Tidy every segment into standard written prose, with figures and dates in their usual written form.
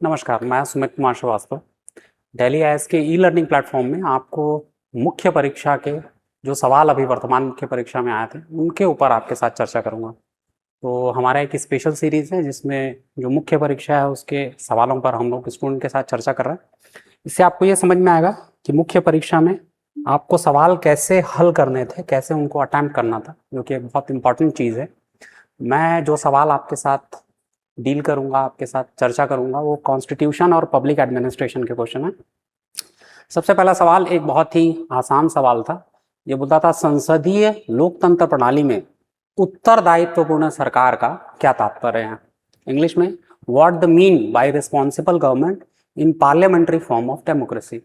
नमस्कार, मैं सुमित कुमार श्रीवास्तव। दिल्ली आईएएस के ई लर्निंग प्लेटफॉर्म में आपको मुख्य परीक्षा के जो सवाल अभी वर्तमान मुख्य परीक्षा में आए थे उनके ऊपर आपके साथ चर्चा करूंगा। तो हमारा एक स्पेशल सीरीज़ है जिसमें जो मुख्य परीक्षा है उसके सवालों पर हम लोग स्टूडेंट के साथ चर्चा कर रहे हैं। इससे आपको ये समझ में आएगा कि मुख्य परीक्षा में आपको सवाल कैसे हल करने थे, कैसे उनको अटैम्प्ट करना था, जो कि एक बहुत इंपॉर्टेंट चीज़ है। मैं जो सवाल आपके साथ डील करूंगा, आपके साथ चर्चा करूंगा, वो कॉन्स्टिट्यूशन और पब्लिक एडमिनिस्ट्रेशन के क्वेश्चन है। सबसे पहला सवाल एक बहुत ही आसान सवाल था। ये बोलता था संसदीय लोकतंत्र प्रणाली में उत्तरदायित्वपूर्ण सरकार का क्या तात्पर्य है। इंग्लिश में what the mean by responsible government in parliamentary form of democracy.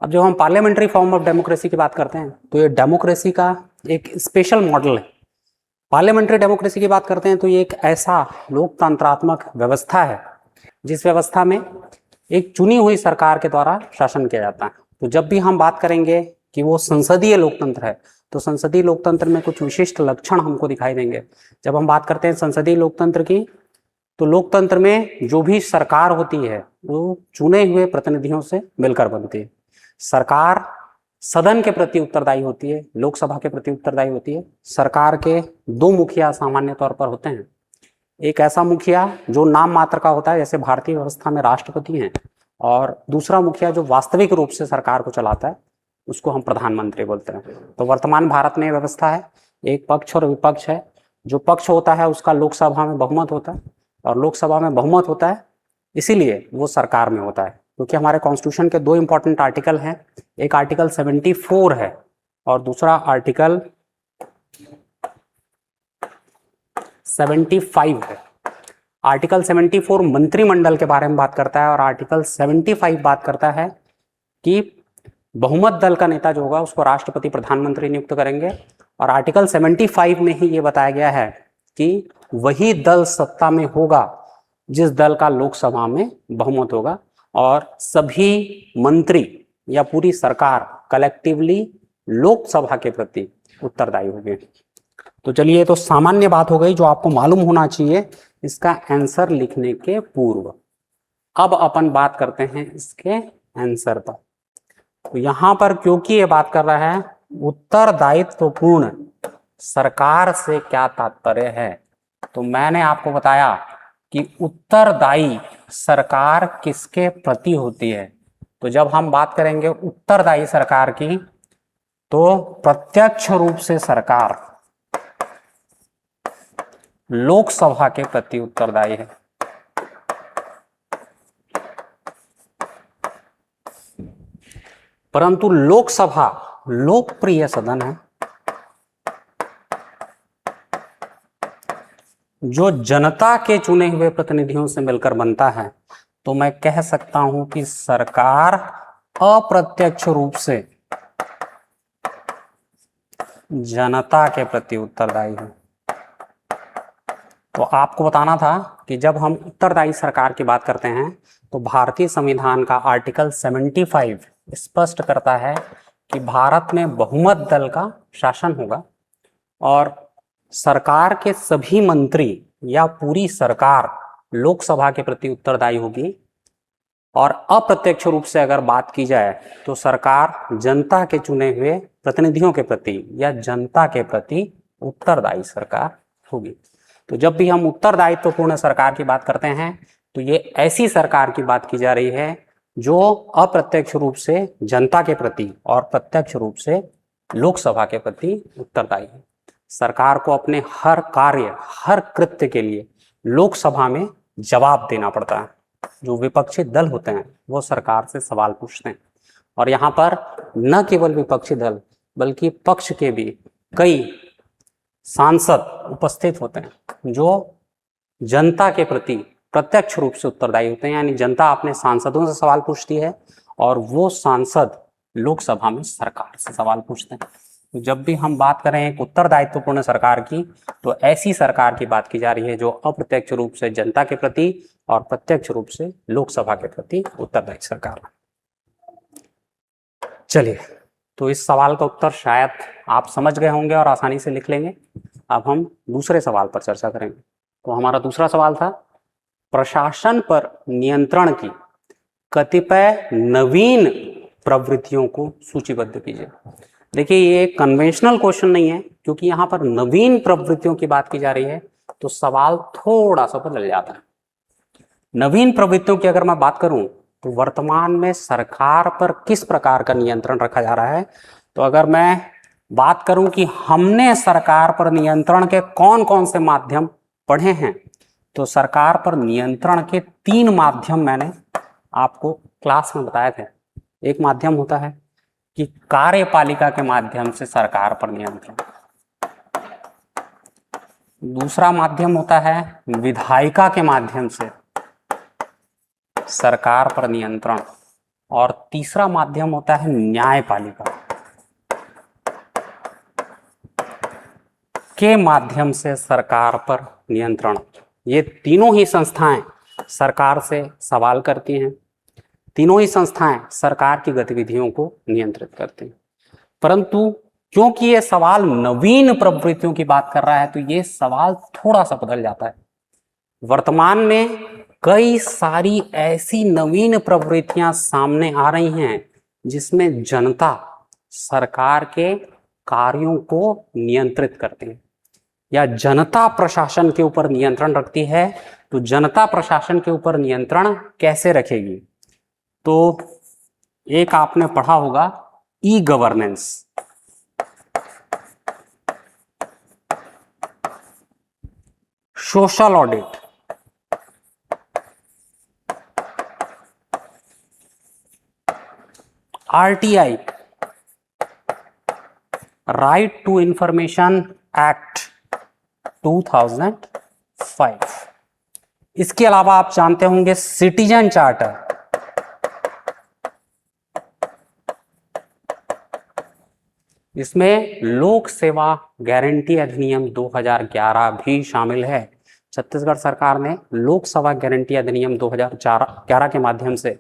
अब जब हम पार्लियामेंट्री फॉर्म ऑफ डेमोक्रेसी की बात करते हैं तो ये डेमोक्रेसी का एक स्पेशल मॉडल है। पार्लियामेंट्री डेमोक्रेसी की बात करते हैं तो ये एक ऐसा लोकतंत्रात्मक व्यवस्था है जिस व्यवस्था में एक चुनी हुई सरकार के द्वारा शासन किया जाता है। तो जब भी हम बात करेंगे कि वो संसदीय लोकतंत्र है तो संसदीय लोकतंत्र में कुछ विशिष्ट लक्षण हमको दिखाई देंगे। जब हम बात करते हैं संसदीय लोकतंत्र की तो लोकतंत्र में जो भी सरकार होती है वो चुने हुए प्रतिनिधियों से मिलकर बनती है। सरकार सदन के प्रति उत्तरदायी होती है, लोकसभा के प्रति उत्तरदायी होती है। सरकार के दो मुखिया सामान्य तौर पर होते हैं। एक ऐसा मुखिया जो नाम मात्र का होता है, जैसे भारतीय व्यवस्था में राष्ट्रपति हैं, और दूसरा मुखिया जो वास्तविक रूप से सरकार को चलाता है, उसको हम प्रधानमंत्री बोलते हैं। तो वर्तमान भारत में व्यवस्था है, एक पक्ष और विपक्ष है। जो पक्ष होता है उसका लोकसभा में बहुमत होता है, और लोकसभा में बहुमत होता है इसीलिए वो सरकार में होता है। क्योंकि हमारे कॉन्स्टिट्यूशन के दो इंपॉर्टेंट आर्टिकल हैं, एक आर्टिकल 74 है और दूसरा आर्टिकल 75 है। आर्टिकल 74 मंत्रिमंडल के बारे में बात करता है और आर्टिकल 75 बात करता है कि बहुमत दल का नेता जो होगा उसको राष्ट्रपति प्रधानमंत्री नियुक्त करेंगे। और आर्टिकल 75 में ही ये बताया गया है कि वही दल सत्ता में होगा जिस दल का लोकसभा में बहुमत होगा, और सभी मंत्री या पूरी सरकार कलेक्टिवली लोकसभा के प्रति उत्तरदायी होंगे। तो चलिए, तो सामान्य बात हो गई जो आपको मालूम होना चाहिए इसका आंसर लिखने के पूर्व। अब अपन बात करते हैं इसके आंसर पर। तो यहां पर क्योंकि ये बात कर रहा है उत्तरदायित्वपूर्ण सरकार से क्या तात्पर्य है, तो मैंने आपको बताया कि उत्तरदायी सरकार किसके प्रति होती है। तो जब हम बात करेंगे उत्तरदायी सरकार की तो प्रत्यक्ष रूप से सरकार लोकसभा के प्रति उत्तरदायी है। परंतु लोकसभा लोकप्रिय सदन है जो जनता के चुने हुए प्रतिनिधियों से मिलकर बनता है। तो मैं कह सकता हूं कि सरकार अप्रत्यक्ष रूप से जनता के प्रति उत्तरदायी है। तो आपको बताना था कि जब हम उत्तरदायी सरकार की बात करते हैं तो भारतीय संविधान का आर्टिकल 75 स्पष्ट करता है कि भारत में बहुमत दल का शासन होगा और सरकार के सभी मंत्री या पूरी सरकार लोकसभा के प्रति उत्तरदायी होगी। और अप्रत्यक्ष रूप से अगर बात की जाए तो सरकार जनता के चुने हुए प्रतिनिधियों के प्रति या जनता के प्रति उत्तरदायी सरकार होगी। तो जब भी हम उत्तरदायित्वपूर्ण सरकार की बात करते हैं तो ये ऐसी सरकार की बात की जा रही है जो अप्रत्यक्ष रूप से जनता के प्रति और प्रत्यक्ष रूप से लोकसभा के प्रति उत्तरदायी है। सरकार को अपने हर कार्य, हर कृत्य के लिए लोकसभा में जवाब देना पड़ता है। जो विपक्षी दल होते हैं वो सरकार से सवाल पूछते हैं, और यहाँ पर न केवल विपक्षी दल बल्कि पक्ष के भी कई सांसद उपस्थित होते हैं जो जनता के प्रति प्रत्यक्ष रूप से उत्तरदायी होते हैं। यानी जनता अपने सांसदों से सवाल पूछती है और वो सांसद लोकसभा में सरकार से सवाल पूछते हैं। तो जब भी हम बात करें एक उत्तरदायित्वपूर्ण सरकार की तो ऐसी सरकार की बात की जा रही है जो अप्रत्यक्ष रूप से जनता के प्रति और प्रत्यक्ष रूप से लोकसभा के प्रति उत्तरदायी सरकार। चलिए, तो इस सवाल का उत्तर शायद आप समझ गए होंगे और आसानी से लिख लेंगे। अब हम दूसरे सवाल पर चर्चा करेंगे। तो हमारा दूसरा सवाल था प्रशासन पर नियंत्रण की कतिपय नवीन प्रवृत्तियों को सूचीबद्ध कीजिए। देखिए, ये कन्वेंशनल क्वेश्चन नहीं है, क्योंकि यहाँ पर नवीन प्रवृत्तियों की बात की जा रही है, तो सवाल थोड़ा सा बदल जाता है। नवीन प्रवृत्तियों की अगर मैं बात करूं तो वर्तमान में सरकार पर किस प्रकार का नियंत्रण रखा जा रहा है, तो अगर मैं बात करूं कि हमने सरकार पर नियंत्रण के कौन कौन से माध्यम पढ़े हैं, तो सरकार पर नियंत्रण के 3 माध्यम मैंने आपको क्लास में बताए थे। एक माध्यम होता है कि कार्यपालिका के माध्यम से सरकार पर नियंत्रण, दूसरा माध्यम होता है विधायिका के माध्यम से सरकार पर नियंत्रण, और तीसरा माध्यम होता है न्यायपालिका के माध्यम से सरकार पर नियंत्रण। ये तीनों ही संस्थाएं सरकार से सवाल करती हैं, तीनों ही संस्थाएं सरकार की गतिविधियों को नियंत्रित करती हैं। परंतु क्योंकि ये सवाल नवीन प्रवृत्तियों की बात कर रहा है, तो ये सवाल थोड़ा सा बदल जाता है। वर्तमान में कई सारी ऐसी नवीन प्रवृत्तियां सामने आ रही हैं जिसमें जनता सरकार के कार्यों को नियंत्रित करती है, या जनता प्रशासन के ऊपर नियंत्रण रखती है। तो जनता प्रशासन के ऊपर नियंत्रण कैसे रखेगी? तो एक आपने पढ़ा होगा e governance, social audit, RTI, right to information act 2005। इसके अलावा आप जानते होंगे सिटीजन चार्टर, इसमें लोक सेवा गारंटी अधिनियम 2011 भी शामिल है। छत्तीसगढ़ सरकार ने लोक सेवा गारंटी अधिनियम 2011 के माध्यम से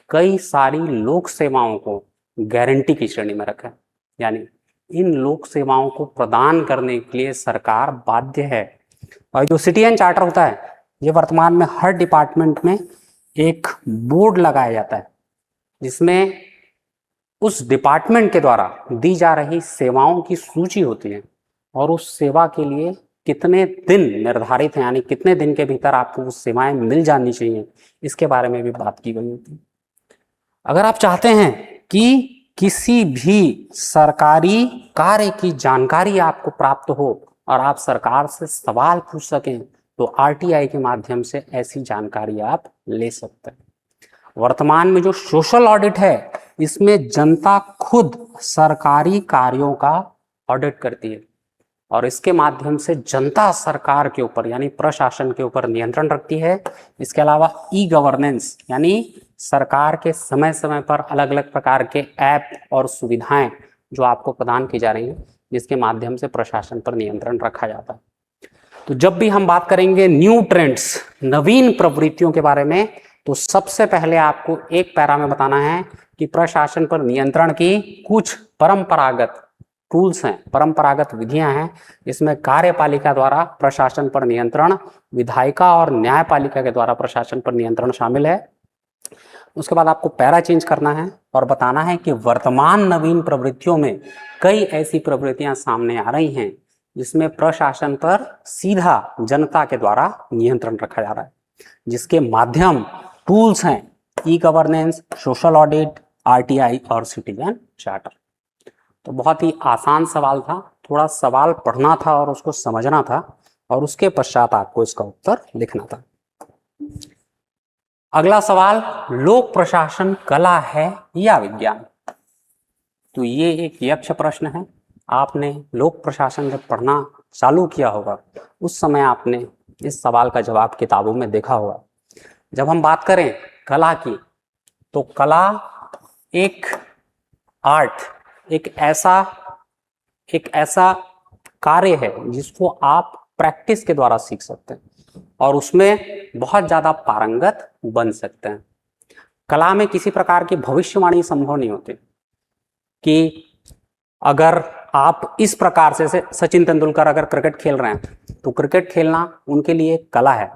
कई सारी लोक सेवाओं को गारंटी की श्रेणी में रखा है, यानी इन लोक सेवाओं को प्रदान करने के लिए सरकार बाध्य है। और जो सिटीजन चार्टर होता है, ये वर्तमान में हर डिपार्टमेंट में एक बोर्ड लगाया जाता है जिसमें उस डिपार्टमेंट के द्वारा दी जा रही सेवाओं की सूची होती है, और उस सेवा के लिए कितने दिन निर्धारित हैं, यानी कितने दिन के भीतर आपको वो सेवाएं मिल जानी चाहिए, इसके बारे में भी बात की गई होती है। अगर आप चाहते हैं कि किसी भी सरकारी कार्य की जानकारी आपको प्राप्त हो और आप सरकार से सवाल पूछ सकें, तो आरटीआई के माध्यम से ऐसी जानकारी आप ले सकते हैं। वर्तमान में जो सोशल ऑडिट है, इसमें जनता खुद सरकारी कार्यों का ऑडिट करती है, और इसके माध्यम से जनता सरकार के ऊपर यानी प्रशासन के ऊपर नियंत्रण रखती है। इसके अलावा ई गवर्नेंस, यानी सरकार के समय समय पर अलग अलग प्रकार के ऐप और सुविधाएं जो आपको प्रदान की जा रही हैं, जिसके माध्यम से प्रशासन पर नियंत्रण रखा जाता है। तो जब भी हम बात करेंगे न्यू ट्रेंड्स, नवीन प्रवृत्तियों के बारे में, तो सबसे पहले आपको एक पैरा में बताना है कि प्रशासन पर नियंत्रण की कुछ परंपरागत टूल्स हैं, परंपरागत विधियां हैं। इसमें कार्यपालिका द्वारा प्रशासन पर नियंत्रण, विधायिका और न्यायपालिका के द्वारा प्रशासन पर नियंत्रण शामिल है। उसके बाद आपको पैरा चेंज करना है और बताना है कि वर्तमान नवीन प्रवृत्तियों में कई ऐसी प्रवृत्तियां सामने आ रही हैं जिसमें प्रशासन पर सीधा जनता के द्वारा नियंत्रण रखा जा रहा है, जिसके माध्यम टूल्स हैं ई गवर्नेंस, सोशल ऑडिट, आरटीआई और सिटीजन चार्टर। तो बहुत ही आसान सवाल था, थोड़ा सवाल पढ़ना था और उसको समझना था, और उसके पश्चात आपको इसका उत्तर लिखना था। अगला सवाल, लोक प्रशासन कला है या विज्ञान? तो ये एक यक्ष प्रश्न है। आपने लोक प्रशासन जब पढ़ना चालू किया होगा, उस समय आपने इस सवाल का जवाब किताबों में देखा होगा। जब हम बात करें कला की, तो कला एक आर्ट, एक ऐसा कार्य है जिसको आप प्रैक्टिस के द्वारा सीख सकते हैं और उसमें बहुत ज्यादा पारंगत बन सकते हैं। कला में किसी प्रकार की भविष्यवाणी संभव नहीं होती कि अगर आप इस प्रकार से सचिन तेंदुलकर अगर क्रिकेट खेल रहे हैं, तो क्रिकेट खेलना उनके लिए कला है।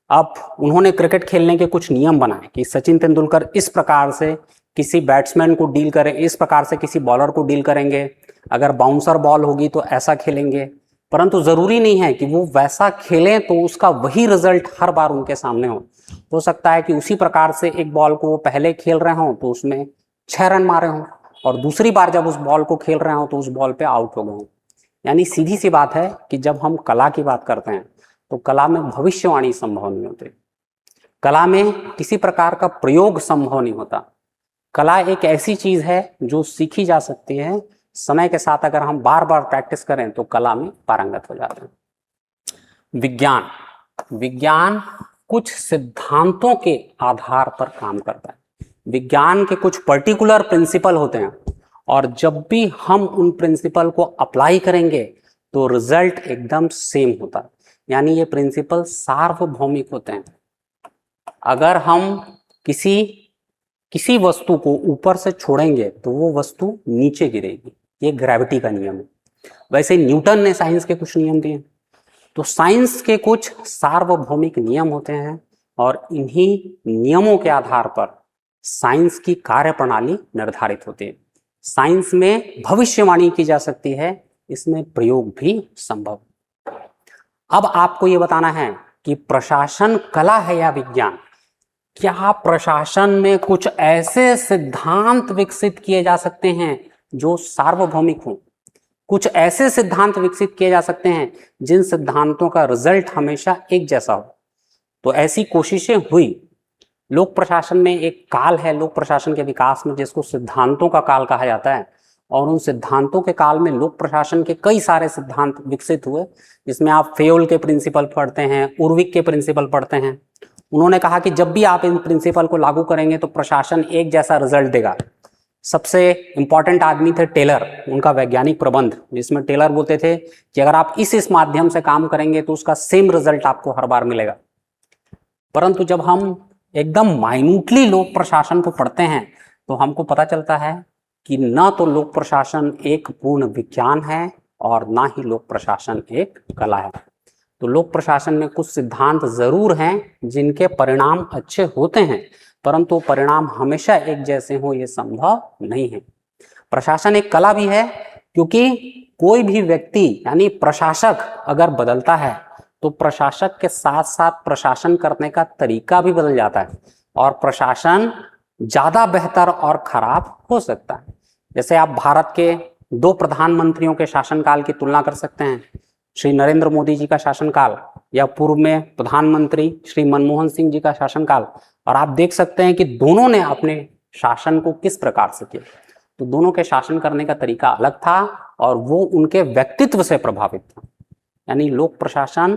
अब उन्होंने क्रिकेट खेलने के कुछ नियम बनाए कि सचिन तेंदुलकर इस प्रकार से किसी बैट्समैन को डील करें, इस प्रकार से किसी बॉलर को डील करेंगे, अगर बाउंसर बॉल होगी तो ऐसा खेलेंगे। परंतु जरूरी नहीं है कि वो वैसा खेलें तो उसका वही रिजल्ट हर बार उनके सामने हो सकता है कि उसी प्रकार से एक बॉल को वो पहले खेल रहे हों तो उसमें 6 रन मारे हों, और दूसरी बार जब उस बॉल को खेल रहे हों तो उस बॉल पे आउट हो गए हों। यानी सीधी सी बात है कि जब हम कला की बात करते हैं तो कला में भविष्यवाणी संभव नहीं होती, कला में किसी प्रकार का प्रयोग संभव नहीं होता। कला एक ऐसी चीज है जो सीखी जा सकती है, समय के साथ अगर हम बार बार प्रैक्टिस करें तो कला में पारंगत हो जाते हैं। विज्ञान, विज्ञान कुछ सिद्धांतों के आधार पर काम करता है। विज्ञान के कुछ पर्टिकुलर प्रिंसिपल होते हैं, और जब भी हम उन प्रिंसिपल को अप्लाई करेंगे तो रिजल्ट एकदम सेम होता है। यानी ये प्रिंसिपल सार्वभौमिक होते हैं। अगर हम किसी वस्तु को ऊपर से छोड़ेंगे तो वो वस्तु नीचे गिरेगी, ये ग्रेविटी का नियम है। वैसे न्यूटन ने साइंस के कुछ नियम दिए, तो साइंस के कुछ सार्वभौमिक नियम होते हैं, और इन्हीं नियमों के आधार पर साइंस की कार्यप्रणाली निर्धारित होती है। साइंस में भविष्यवाणी की जा सकती है, इसमें प्रयोग भी संभव। अब आपको ये बताना है कि प्रशासन कला है या विज्ञान। क्या प्रशासन में कुछ ऐसे सिद्धांत विकसित किए जा सकते हैं जो सार्वभौमिक हों? कुछ ऐसे सिद्धांत विकसित किए जा सकते हैं जिन सिद्धांतों का रिजल्ट हमेशा एक जैसा हो? तो ऐसी कोशिशें हुई। लोक प्रशासन में एक काल है लोक प्रशासन के विकास में जिसको सिद्धांतों का काल कहा जाता है, और उन सिद्धांतों के काल में लोक प्रशासन के कई सारे सिद्धांत विकसित हुए, जिसमें आप फेयोल के प्रिंसिपल पढ़ते हैं, उर्विक के प्रिंसिपल पढ़ते हैं। उन्होंने कहा कि जब भी आप इन प्रिंसिपल को लागू करेंगे तो प्रशासन एक जैसा रिजल्ट देगा। सबसे इंपॉर्टेंट आदमी थे टेलर, उनका वैज्ञानिक प्रबंध, जिसमें टेलर बोलते थे कि अगर आप इस माध्यम से काम करेंगे तो उसका सेम रिजल्ट आपको हर बार मिलेगा। परंतु जब हम एकदम माइन्यूटली लोक प्रशासन को पढ़ते हैं तो हमको पता चलता है कि न तो लोक प्रशासन एक पूर्ण विज्ञान है और ना ही लोक प्रशासन एक कला है। तो लोक प्रशासन में कुछ सिद्धांत जरूर हैं जिनके परिणाम अच्छे होते हैं, परंतु परिणाम हमेशा एक जैसे हो ये संभव नहीं है। प्रशासन एक कला भी है, क्योंकि कोई भी व्यक्ति यानी प्रशासक अगर बदलता है तो प्रशासक के साथ साथ प्रशासन करने का तरीका भी बदल जाता है, और प्रशासन ज्यादा बेहतर और खराब हो सकता है। जैसे आप भारत के 2 प्रधानमंत्रियों के शासनकाल की तुलना कर सकते हैं, श्री नरेंद्र मोदी जी का शासनकाल या पूर्व में प्रधानमंत्री श्री मनमोहन सिंह जी का शासनकाल, और आप देख सकते हैं कि दोनों ने अपने शासन को किस प्रकार से किया। तो दोनों के शासन करने का तरीका अलग था और वो उनके व्यक्तित्व से प्रभावित था। यानी लोक प्रशासन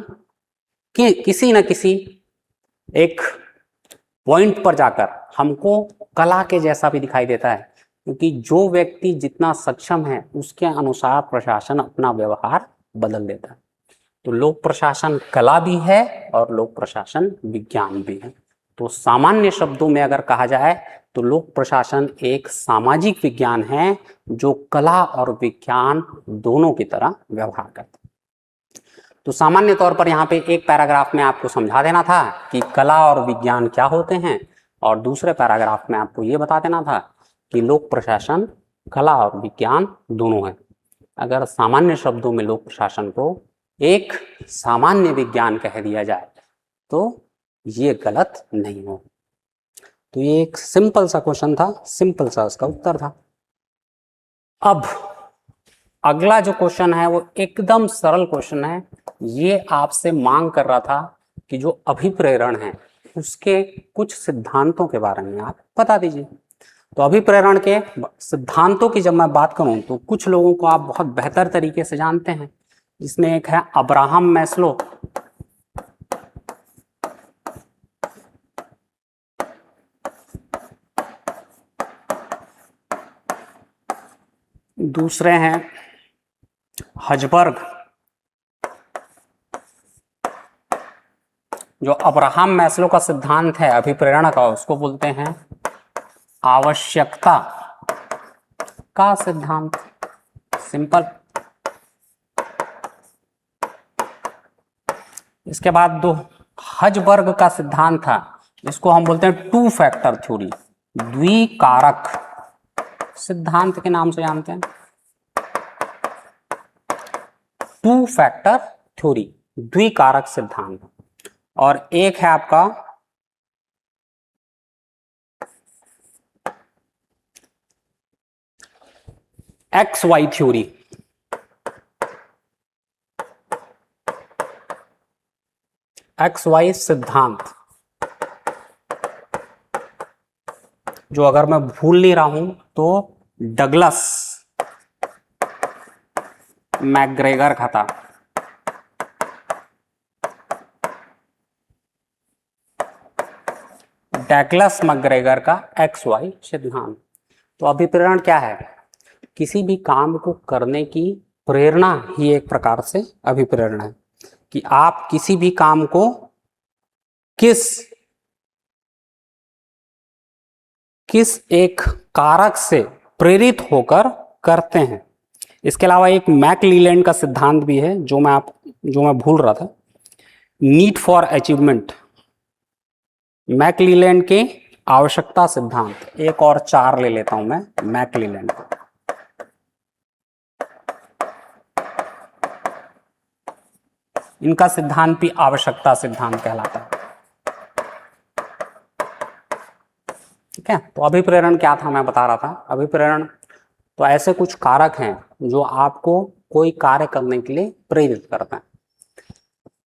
के किसी न किसी एक पॉइंट पर जाकर हमको कला के जैसा भी दिखाई देता है, क्योंकि जो व्यक्ति जितना सक्षम है उसके अनुसार प्रशासन अपना व्यवहार बदल देता है। तो लोक प्रशासन कला भी है और लोक प्रशासन विज्ञान भी है। तो सामान्य शब्दों में अगर कहा जाए तो लोक प्रशासन एक सामाजिक विज्ञान है जो कला और विज्ञान दोनों की तरह व्यवहार करता है। तो सामान्य तौर पर यहाँ पे एक पैराग्राफ में आपको समझा देना था कि कला और विज्ञान क्या होते हैं, और दूसरे पैराग्राफ में आपको ये बता देना था कि लोक प्रशासन कला और विज्ञान दोनों है। अगर सामान्य शब्दों में लोक प्रशासन को एक सामान्य विज्ञान कह दिया जाए तो ये गलत नहीं हो। तो ये एक सिंपल सा क्वेश्चन था, सिंपल सा उसका उत्तर था। अब अगला जो क्वेश्चन है वो एकदम सरल क्वेश्चन है। ये आपसे मांग कर रहा था कि जो अभिप्रेरण है उसके कुछ सिद्धांतों के बारे में आप बता दीजिए। तो अभिप्रेरण के सिद्धांतों की जब मैं बात करूं तो कुछ लोगों को आप बहुत बेहतर तरीके से जानते हैं, जिसमें एक है अब्राहम मैस्लो, दूसरे हैं हजबर्ग। जो अब्राहम मैस्लो का सिद्धांत है अभिप्रेरण का, उसको बोलते हैं आवश्यकता का सिद्धांत। सिंपल। इसके बाद 2 हजबर्ग का सिद्धांत था, इसको हम बोलते हैं टू फैक्टर थ्योरी, द्विकारक सिद्धांत के नाम से जानते हैं, टू फैक्टर थ्योरी, द्विकारक सिद्धांत। और एक है आपका X Y theory, X Y सिद्धांत, जो अगर मैं भूल नहीं रहा हूं तो डगलस मैकग्रेगर का था। डगलस मैकग्रेगर का एक्स वाई सिद्धांत। तो अभिप्रेरण क्या है? किसी भी काम को करने की प्रेरणा ही एक प्रकार से अभिप्रेरण है, कि आप किसी भी काम को किस एक कारक से प्रेरित होकर करते हैं। इसके अलावा एक मैकक्लीलैंड का सिद्धांत भी है, जो मैं भूल रहा था, नीड फॉर अचीवमेंट, मैकक्लीलैंड के आवश्यकता सिद्धांत। एक और चार ले लेता हूं मैं मैकक्लीलैंड को। इनका सिद्धांत भी आवश्यकता सिद्धांत कहलाता है। ठीक है, तो अभिप्रेरण क्या था मैं बता रहा था। अभिप्रेरण तो ऐसे कुछ कारक हैं जो आपको कोई कार्य करने के लिए प्रेरित करते हैं।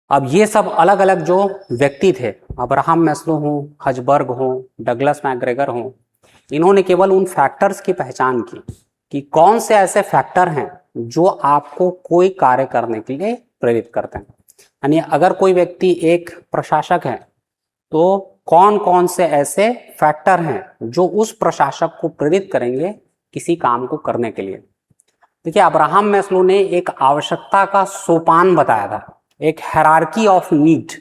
अब ये सब अलग अलग जो व्यक्ति थे, अब्राहम मैस्लो हो, हजबर्ग हो, डगलस मैकग्रेगर हो, इन्होंने केवल उन फैक्टर्स की पहचान की कि कौन से ऐसे फैक्टर हैं जो आपको कोई कार्य करने के लिए प्रेरित करते हैं। यानी अगर कोई व्यक्ति एक प्रशासक है तो कौन कौन से ऐसे फैक्टर हैं जो उस प्रशासक को प्रेरित करेंगे किसी काम को करने के लिए। देखिए, अब्राहम मैस्लो ने एक आवश्यकता का सोपान बताया था, एक हायरार्की ऑफ नीड।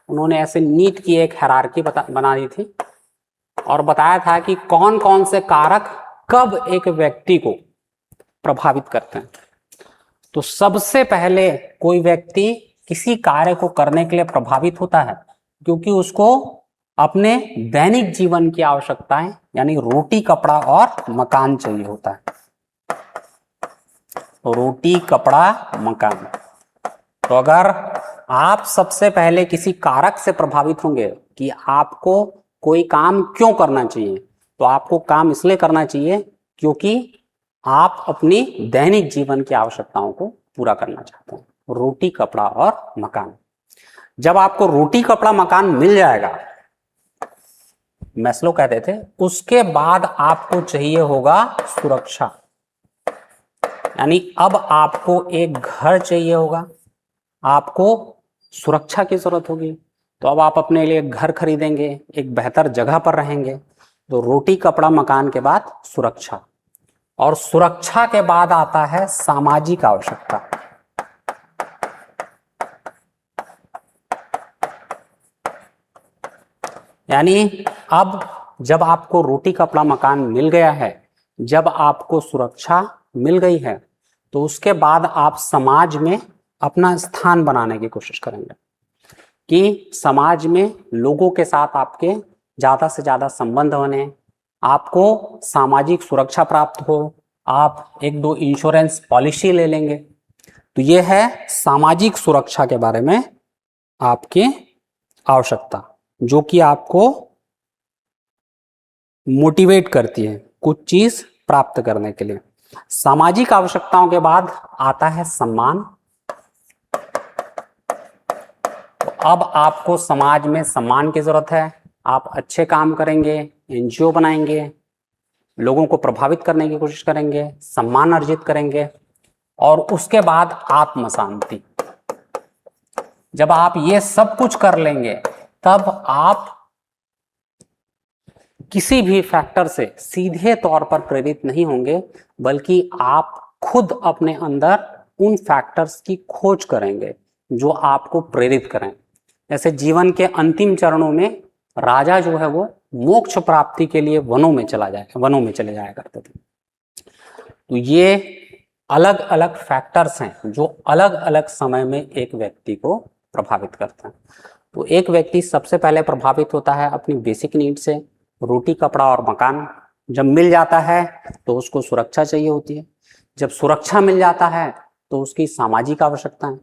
उन्होंने ऐसे नीड की एक हायरार्की बना दी थी और बताया था कि कौन कौन से कारक कब एक व्यक्ति को प्रभावित करते हैं। तो सबसे पहले कोई व्यक्ति किसी कार्य को करने के लिए प्रभावित होता है क्योंकि उसको अपने दैनिक जीवन की आवश्यकताएं यानी रोटी, कपड़ा और मकान चाहिए होता है। रोटी, कपड़ा, मकान। तो अगर आप सबसे पहले किसी कारक से प्रभावित होंगे कि आपको कोई काम क्यों करना चाहिए, तो आपको काम इसलिए करना चाहिए क्योंकि आप अपनी दैनिक जीवन की आवश्यकताओं को पूरा करना चाहते हैं। रोटी, कपड़ा और मकान। जब आपको रोटी, कपड़ा, मकान मिल जाएगा, मैस्लो कहते थे, उसके बाद आपको चाहिए होगा सुरक्षा। यानी अब आपको एक घर चाहिए होगा, आपको सुरक्षा की जरूरत होगी। तो अब आप अपने लिए घर खरीदेंगे, एक बेहतर जगह पर रहेंगे। तो रोटी, कपड़ा, मकान के बाद सुरक्षा, और सुरक्षा के बाद आता है सामाजिक आवश्यकता। यानी अब जब आपको रोटी, कपड़ा, मकान मिल गया है, जब आपको सुरक्षा मिल गई है, तो उसके बाद आप समाज में अपना स्थान बनाने की कोशिश करेंगे कि समाज में लोगों के साथ आपके ज़्यादा से ज़्यादा संबंध बने, आपको सामाजिक सुरक्षा प्राप्त हो, आप एक दो इंश्योरेंस पॉलिसी ले लेंगे। तो ये है सामाजिक सुरक्षा के बारे में आपकी आवश्यकता, जो कि आपको मोटिवेट करती है कुछ चीज प्राप्त करने के लिए। सामाजिक आवश्यकताओं के बाद आता है सम्मान। तो अब आपको समाज में सम्मान की जरूरत है। आप अच्छे काम करेंगे, एनजीओ बनाएंगे, लोगों को प्रभावित करने की कोशिश करेंगे, सम्मान अर्जित करेंगे। और उसके बाद आत्म शांति। जब आप ये सब कुछ कर लेंगे, तब आप किसी भी फैक्टर से सीधे तौर पर प्रेरित नहीं होंगे, बल्कि आप खुद अपने अंदर उन फैक्टर्स की खोज करेंगे जो आपको प्रेरित करें। जैसे जीवन के अंतिम चरणों में राजा जो है वो मोक्ष प्राप्ति के लिए वनों में चले जाया करते थे। तो ये अलग अलग फैक्टर्स हैं जो अलग अलग समय में एक व्यक्ति को प्रभावित करते हैं। तो एक व्यक्ति सबसे पहले प्रभावित होता है अपनी बेसिक नीड से, रोटी कपड़ा और मकान। जब मिल जाता है तो उसको सुरक्षा चाहिए होती है। जब सुरक्षा मिल जाता है तो उसकी सामाजिक आवश्यकताएं,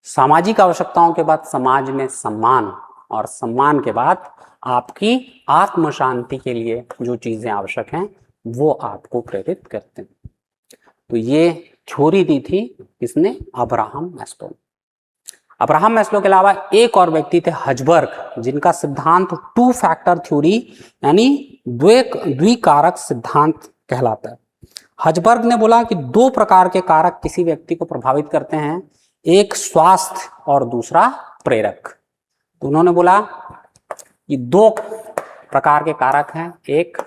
सामाजिक आवश्यकताओं के बाद समाज में सम्मान, और सम्मान के बाद आपकी आत्म शांति के लिए जो चीजें आवश्यक हैं वो आपको प्रेरित करते हैं। तो ये थ्योरी दी थी किसने? Abraham Maslow. अब्राहम मैस्लो के अलावा एक और व्यक्ति थे हजबर्ग, जिनका सिद्धांत टू फैक्टर थ्योरी यानी द्विकारक सिद्धांत कहलाता है। हजबर्ग ने बोला कि दो प्रकार के कारक किसी व्यक्ति को प्रभावित करते हैं, एक स्वास्थ्य और दूसरा प्रेरक। तो उन्होंने बोला कि दो प्रकार के कारक हैं, एक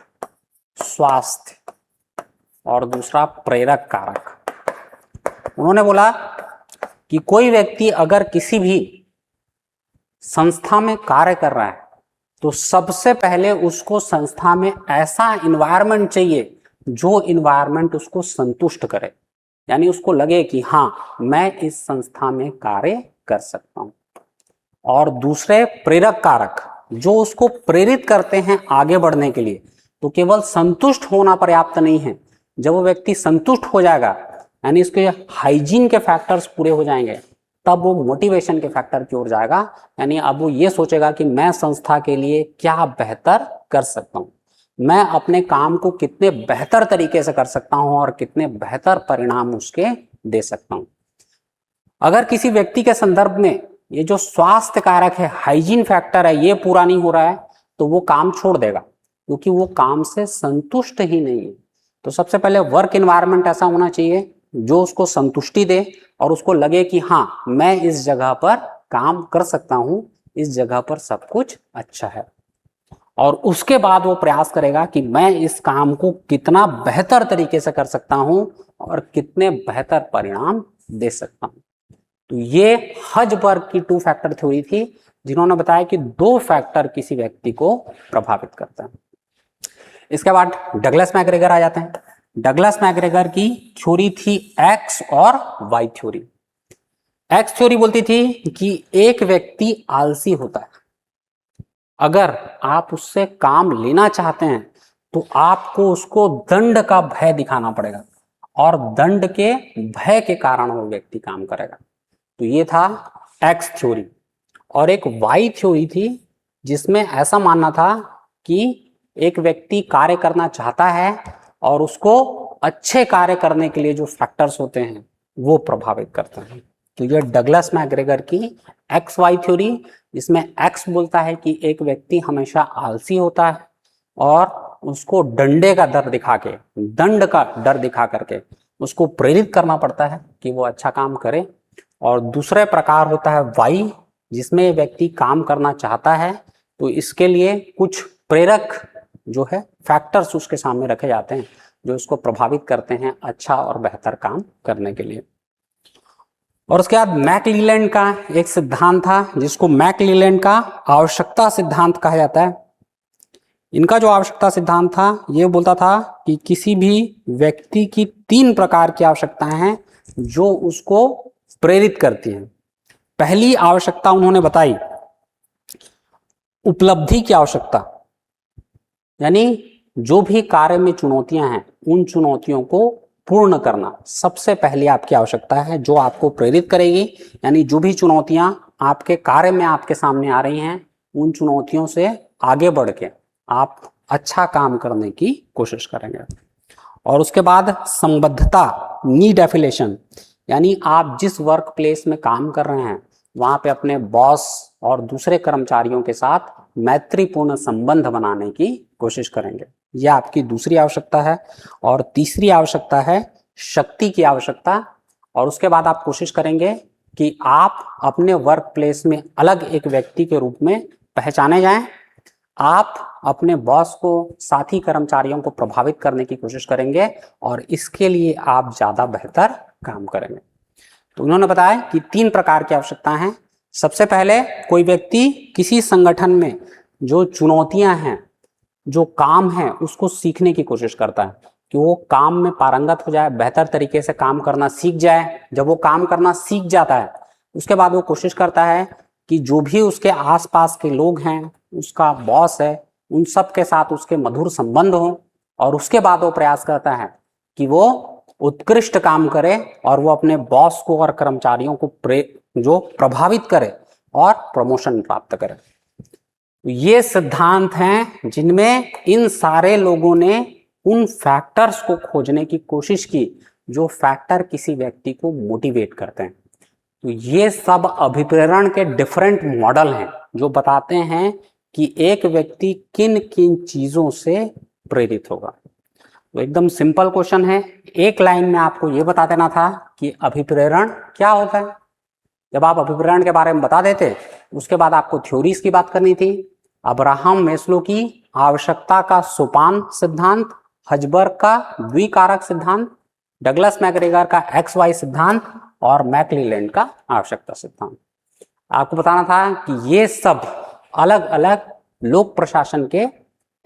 स्वास्थ्य और दूसरा प्रेरक कारक। उन्होंने बोला कि कोई व्यक्ति अगर किसी भी संस्था में कार्य कर रहा है तो सबसे पहले उसको संस्था में ऐसा इन्वायरमेंट चाहिए जो इन्वायरमेंट उसको संतुष्ट करे, यानी उसको लगे कि हाँ मैं इस संस्था में कार्य कर सकता हूं। और दूसरे प्रेरक कारक जो उसको प्रेरित करते हैं आगे बढ़ने के लिए। तो केवल संतुष्ट होना पर्याप्त नहीं है, जब वो व्यक्ति संतुष्ट हो जाएगा यानी इसके हाइजीन के फैक्टर्स पूरे हो जाएंगे, तब वो मोटिवेशन के फैक्टर की ओर जाएगा। यानी अब वो ये सोचेगा कि मैं संस्था के लिए क्या बेहतर कर सकता हूं, मैं अपने काम को कितने बेहतर तरीके से कर सकता हूं और कितने बेहतर परिणाम उसके दे सकता हूं। अगर किसी व्यक्ति के संदर्भ में ये जो स्वास्थ्य कारक है, हाइजीन फैक्टर है, ये पूरा नहीं हो रहा है तो वो काम छोड़ देगा, क्योंकि वो काम से संतुष्ट ही नहीं है। तो सबसे पहले वर्क एनवायरनमेंट ऐसा होना चाहिए जो उसको संतुष्टि दे और उसको लगे कि हाँ मैं इस जगह पर काम कर सकता हूं, इस जगह पर सब कुछ अच्छा है। और उसके बाद वो प्रयास करेगा कि मैं इस काम को कितना बेहतर तरीके से कर सकता हूं और कितने बेहतर परिणाम दे सकता हूं। तो ये हजबर्ग की टू फैक्टर थ्योरी थी, जिन्होंने बताया कि दो फैक्टर किसी व्यक्ति को प्रभावित करता है। इसके बाद डगलस मैकग्रेगर आ जाते हैं। डगलस मैकग्रेगर की थ्योरी थी एक्स और वाई थ्योरी। एक्स थ्योरी बोलती थी कि एक व्यक्ति आलसी होता है, अगर आप उससे काम लेना चाहते हैं तो आपको उसको दंड का भय दिखाना पड़ेगा और दंड के भय के कारण वो व्यक्ति काम करेगा। तो ये था एक्स थ्योरी। और एक वाई थ्योरी थी जिसमें ऐसा मानना था कि एक व्यक्ति कार्य करना चाहता है और उसको अच्छे कार्य करने के लिए जो फैक्टर्स होते हैं वो प्रभावित करते हैं। तो ये डगलस मैकग्रेगर की एक्स वाई थ्योरी, इसमें एक्स बोलता है कि एक व्यक्ति हमेशा आलसी होता है और उसको डंडे का डर दिखा के, दंड का डर दिखा करके उसको प्रेरित करना पड़ता है कि वो अच्छा काम करे। और दूसरे प्रकार होता है वाई, जिसमें व्यक्ति काम करना चाहता है तो इसके लिए कुछ प्रेरक जो है फैक्टर्स उसके सामने रखे जाते हैं जो उसको प्रभावित करते हैं अच्छा और बेहतर काम करने के लिए। और उसके बाद मैकक्लीलैंड का एक सिद्धांत था जिसको मैकक्लीलैंड का आवश्यकता सिद्धांत कहा जाता है। इनका जो आवश्यकता सिद्धांत था ये बोलता था कि किसी भी व्यक्ति की तीन प्रकार की आवश्यकताएं हैं जो उसको प्रेरित करती हैं। पहली आवश्यकता उन्होंने बताई उपलब्धि की आवश्यकता, यानी जो भी कार्य में चुनौतियां हैं उन चुनौतियों को पूर्ण करना सबसे पहली आपकी आवश्यकता है जो आपको प्रेरित करेगी। यानी जो भी चुनौतियां आपके कार्य में आपके सामने आ रही हैं उन चुनौतियों से आगे बढ़ के आप अच्छा काम करने की कोशिश करेंगे। और उसके बाद संबद्धता, नीड एफिलेशन, यानी आप जिस वर्क प्लेस में काम कर रहे हैं वहां पे अपने बॉस और दूसरे कर्मचारियों के साथ मैत्रीपूर्ण संबंध बनाने की कोशिश करेंगे। यह आपकी दूसरी आवश्यकता है। और तीसरी आवश्यकता है शक्ति की आवश्यकता। और उसके बाद आप कोशिश करेंगे कि आप अपने वर्क प्लेस में अलग एक व्यक्ति के रूप में पहचाने जाएं। आप अपने बॉस को, साथी कर्मचारियों को प्रभावित करने की कोशिश करेंगे और इसके लिए आप ज्यादा बेहतर काम करेंगे। तो उन्होंने बताया कि तीन प्रकार की आवश्यकताएं हैं। सबसे पहले कोई व्यक्ति किसी संगठन में जो चुनौतियां हैं, जो काम है, उसको सीखने की कोशिश करता है कि वो काम में पारंगत हो जाए, बेहतर तरीके से काम करना सीख जाए। जब वो काम करना सीख जाता है उसके बाद वो कोशिश करता है कि जो भी उसके आसपास के लोग हैं, उसका बॉस है, उन सब के साथ उसके मधुर संबंध हो, और उसके बाद वो प्रयास करता है कि वो उत्कृष्ट काम करे और वो अपने बॉस को और कर्मचारियों को जो प्रभावित करे और प्रमोशन प्राप्त करे। ये सिद्धांत हैं जिनमें इन सारे लोगों ने उन फैक्टर्स को खोजने की कोशिश की जो फैक्टर किसी व्यक्ति को मोटिवेट करते हैं। तो ये सब अभिप्रेरण के डिफरेंट मॉडल हैं जो बताते हैं कि एक व्यक्ति किन किन चीजों से प्रेरित होगा। तो एकदम सिंपल क्वेश्चन है, एक लाइन में आपको ये बता देना था कि अभिप्रेरण क्या होता है। जब आप अभिप्रेरण के बारे में बता देते, उसके बाद आपको थ्योरीज की बात करनी थी। अब्राहम मैस्लो की आवश्यकता का सोपान सिद्धांत, हजबर्ग का द्विकारक सिद्धांत, डगलस मैकग्रेगर का XY सिद्धांत और मैकक्लेलैंड का आवश्यकता सिद्धांत। आपको बताना था कि ये सब अलग अलग लोक प्रशासन के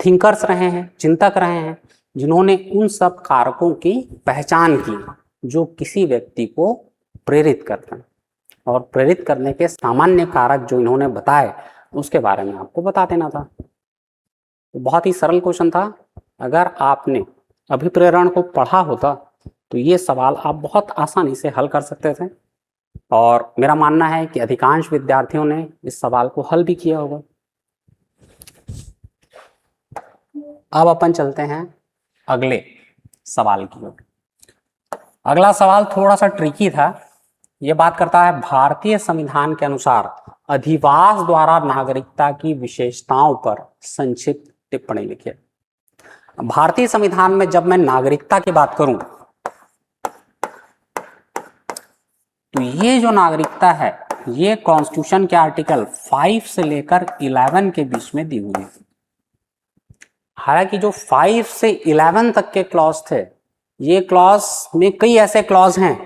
थिंकर्स रहे हैं, चिंतक रहे हैं, जिन्होंने उन सब कारकों की पहचान की जो किसी व्यक्ति को प्रेरित करते हैं, और प्रेरित करने के सामान्य कारक जो इन्होंने बताए उसके बारे में आपको बता देना था। तो बहुत ही सरल क्वेश्चन था। अगर आपने अभिप्रेरण को पढ़ा होता तो ये सवाल आप बहुत आसानी से हल कर सकते थे, और मेरा मानना है कि अधिकांश विद्यार्थियों ने इस सवाल को हल भी किया होगा। अब अपन चलते हैं अगले सवाल की ओर। अगला सवाल थोड़ा सा ट्रिकी था। यह बात करता है भारतीय संविधान के अनुसार अधिवास द्वारा नागरिकता की विशेषताओं पर संक्षिप्त टिप्पणी लिखिए। भारतीय संविधान में जब मैं नागरिकता की बात करूं तो ये जो नागरिकता है ये कॉन्स्टिट्यूशन के आर्टिकल 5 से लेकर 11 के बीच में दी हुई है। हालांकि जो 5 से 11 तक के क्लॉज थे, ये क्लॉज में कई ऐसे क्लॉज हैं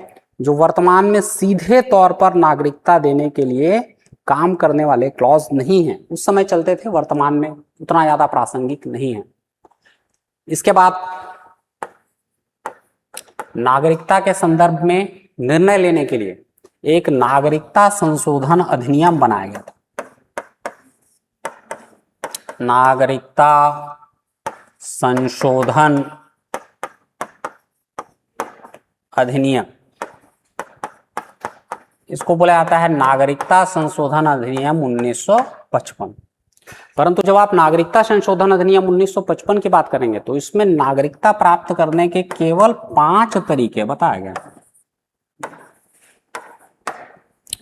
जो वर्तमान में सीधे तौर पर नागरिकता देने के लिए काम करने वाले क्लॉज नहीं हैं। उस समय चलते थे, वर्तमान में उतना ज्यादा प्रासंगिक नहीं है। इसके बाद नागरिकता के संदर्भ में निर्णय लेने के लिए एक नागरिकता संशोधन अधिनियम बनाया गया था। नागरिकता संशोधन अधिनियम, इसको बोला जाता है नागरिकता संशोधन अधिनियम 1955। परंतु जब आप नागरिकता संशोधन अधिनियम 1955 की बात करेंगे तो इसमें नागरिकता प्राप्त करने के केवल 5 तरीके बताए गए।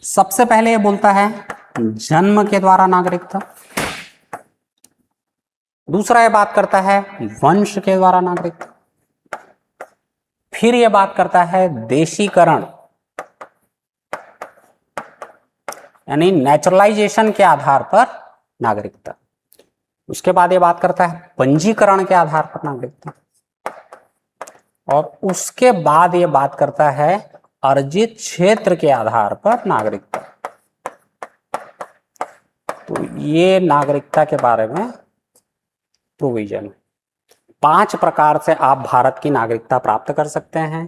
सबसे पहले ये बोलता है जन्म के द्वारा नागरिकता। दूसरा ये बात करता है वंश के द्वारा नागरिकता। फिर ये बात करता है देशीकरण यानी नेचुरलाइजेशन के आधार पर नागरिकता। उसके बाद ये बात करता है पंजीकरण के आधार पर नागरिकता, और उसके बाद ये बात करता है अर्जित क्षेत्र के आधार पर नागरिकता। तो ये नागरिकता के बारे में प्रोविजन। 5 प्रकार से आप भारत की नागरिकता प्राप्त कर सकते हैं।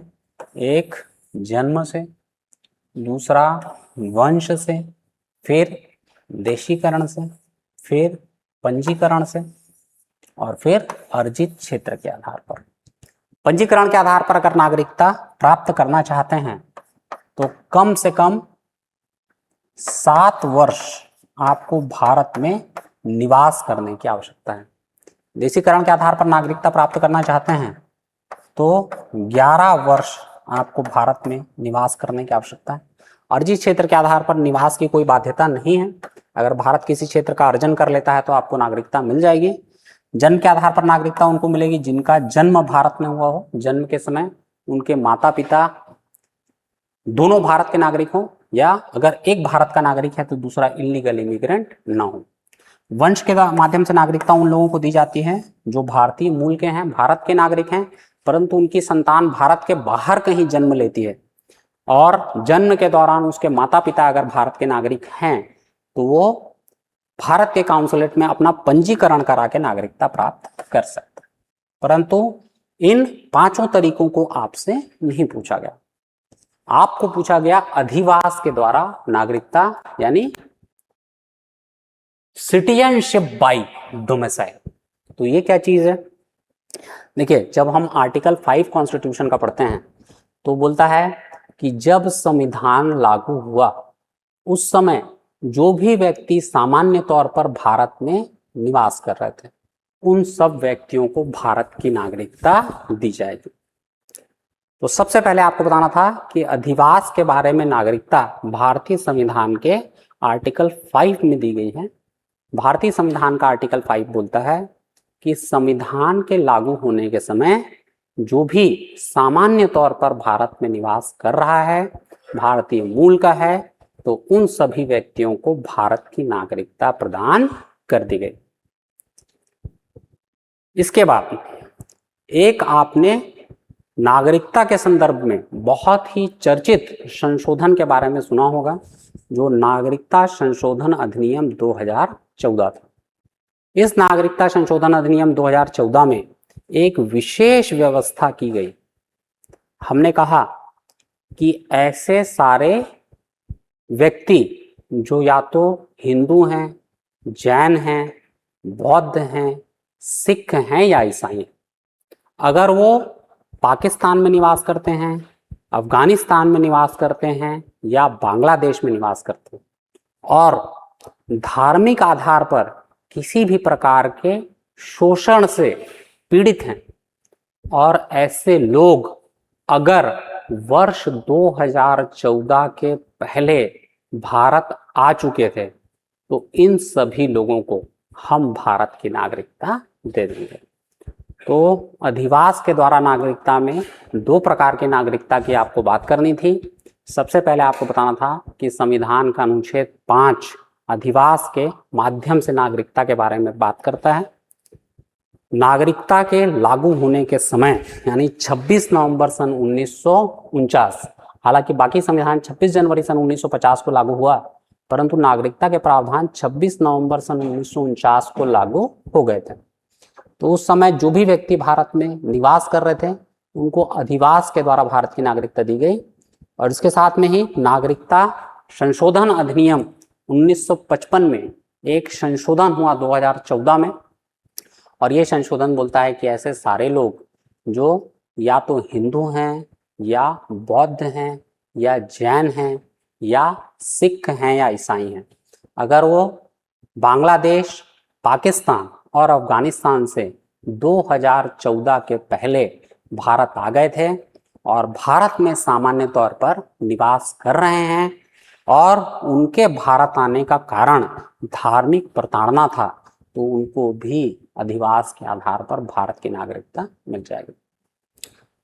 एक जन्म से, दूसरा वंश से, फिर देशीकरण से, फिर पंजीकरण से, और फिर अर्जित क्षेत्र के आधार पर। पंजीकरण के आधार पर अगर नागरिकता प्राप्त करना चाहते हैं तो कम से कम 7 वर्ष आपको भारत में निवास करने की आवश्यकता है। देशीकरण के आधार पर नागरिकता प्राप्त करना चाहते हैं तो 11 वर्ष आपको भारत में निवास करने की आवश्यकता है। अर्जित क्षेत्र के आधार पर निवास की कोई बाध्यता नहीं है। अगर भारत किसी क्षेत्र का अर्जन कर लेता है तो आपको नागरिकता मिल जाएगी। जन्म के आधार पर नागरिकता उनको मिलेगी जिनका जन्म भारत में हुआ हो, जन्म के समय उनके माता पिता दोनों भारत के नागरिक हों, या अगर एक भारत का नागरिक है तो दूसरा इलीगल इमिग्रेंट ना हो। वंश के माध्यम से नागरिकता उन लोगों को दी जाती है जो भारतीय मूल के हैं, भारत के नागरिक हैं, परंतु उनकी संतान भारत के बाहर कहीं जन्म लेती है और जन्म के दौरान उसके माता पिता अगर भारत के नागरिक हैं तो वो भारत के काउंसुलेट में अपना पंजीकरण करा के नागरिकता प्राप्त कर सकता है। परंतु इन 5 तरीकों को आपसे नहीं पूछा गया। आपको पूछा गया अधिवास के द्वारा नागरिकता यानी सिटीजनशिप बाय डोमिसाइल। तो ये क्या चीज है? देखिए, जब हम आर्टिकल 5 कॉन्स्टिट्यूशन का पढ़ते हैं तो बोलता है कि जब संविधान लागू हुआ उस समय जो भी व्यक्ति सामान्य तौर पर भारत में निवास कर रहे थे उन सब व्यक्तियों को भारत की नागरिकता दी जाएगी। तो सबसे पहले आपको बताना था कि अधिवास के बारे में नागरिकता भारतीय संविधान के आर्टिकल 5 में दी गई है। भारतीय संविधान का आर्टिकल 5 बोलता है कि संविधान के लागू होने के समय जो भी सामान्य तौर पर भारत में निवास कर रहा है, भारतीय मूल का है, तो उन सभी व्यक्तियों को भारत की नागरिकता प्रदान कर दी गई। इसके बाद एक आपने नागरिकता के संदर्भ में बहुत ही चर्चित संशोधन के बारे में सुना होगा, जो नागरिकता संशोधन अधिनियम 2014 था। इस नागरिकता संशोधन अधिनियम 2014 में एक विशेष व्यवस्था की गई। हमने कहा कि ऐसे सारे व्यक्ति जो या तो हिंदू हैं, जैन हैं, बौद्ध हैं, सिख हैं या ईसाई हैं, अगर वो पाकिस्तान में निवास करते हैं, अफगानिस्तान में निवास करते हैं या बांग्लादेश में निवास करते हैं और धार्मिक आधार पर किसी भी प्रकार के शोषण से पीड़ित हैं और ऐसे लोग अगर वर्ष 2014 के पहले भारत आ चुके थे तो इन सभी लोगों को हम भारत की नागरिकता दे देंगे। तो अधिवास के द्वारा नागरिकता में दो प्रकार की नागरिकता की आपको बात करनी थी। सबसे पहले आपको बताना था कि संविधान का अनुच्छेद 5 अधिवास के माध्यम से नागरिकता के बारे में बात करता है। नागरिकता के लागू होने के समय यानी 26 नवंबर सन 1949, हालांकि बाकी संविधान 26 जनवरी सन 1950 को लागू हुआ, परंतु नागरिकता के प्रावधान 26 नवंबर सन 1949 को लागू हो गए थे। तो उस समय जो भी व्यक्ति भारत में निवास कर रहे थे उनको अधिवास के द्वारा भारत की नागरिकता दी गई। और इसके साथ में ही नागरिकता संशोधन अधिनियम 1955 में एक संशोधन हुआ 2014 में, और ये संशोधन बोलता है कि ऐसे सारे लोग जो या तो हिंदू हैं या बौद्ध हैं या जैन हैं या सिख हैं या ईसाई हैं, अगर वो बांग्लादेश, पाकिस्तान और अफगानिस्तान से 2014 के पहले भारत आ गए थे और भारत में सामान्य तौर पर निवास कर रहे हैं और उनके भारत आने का कारण धार्मिक प्रताड़ना था, तो उनको भी अधिवास के आधार पर भारत की नागरिकता मिल जाएगी।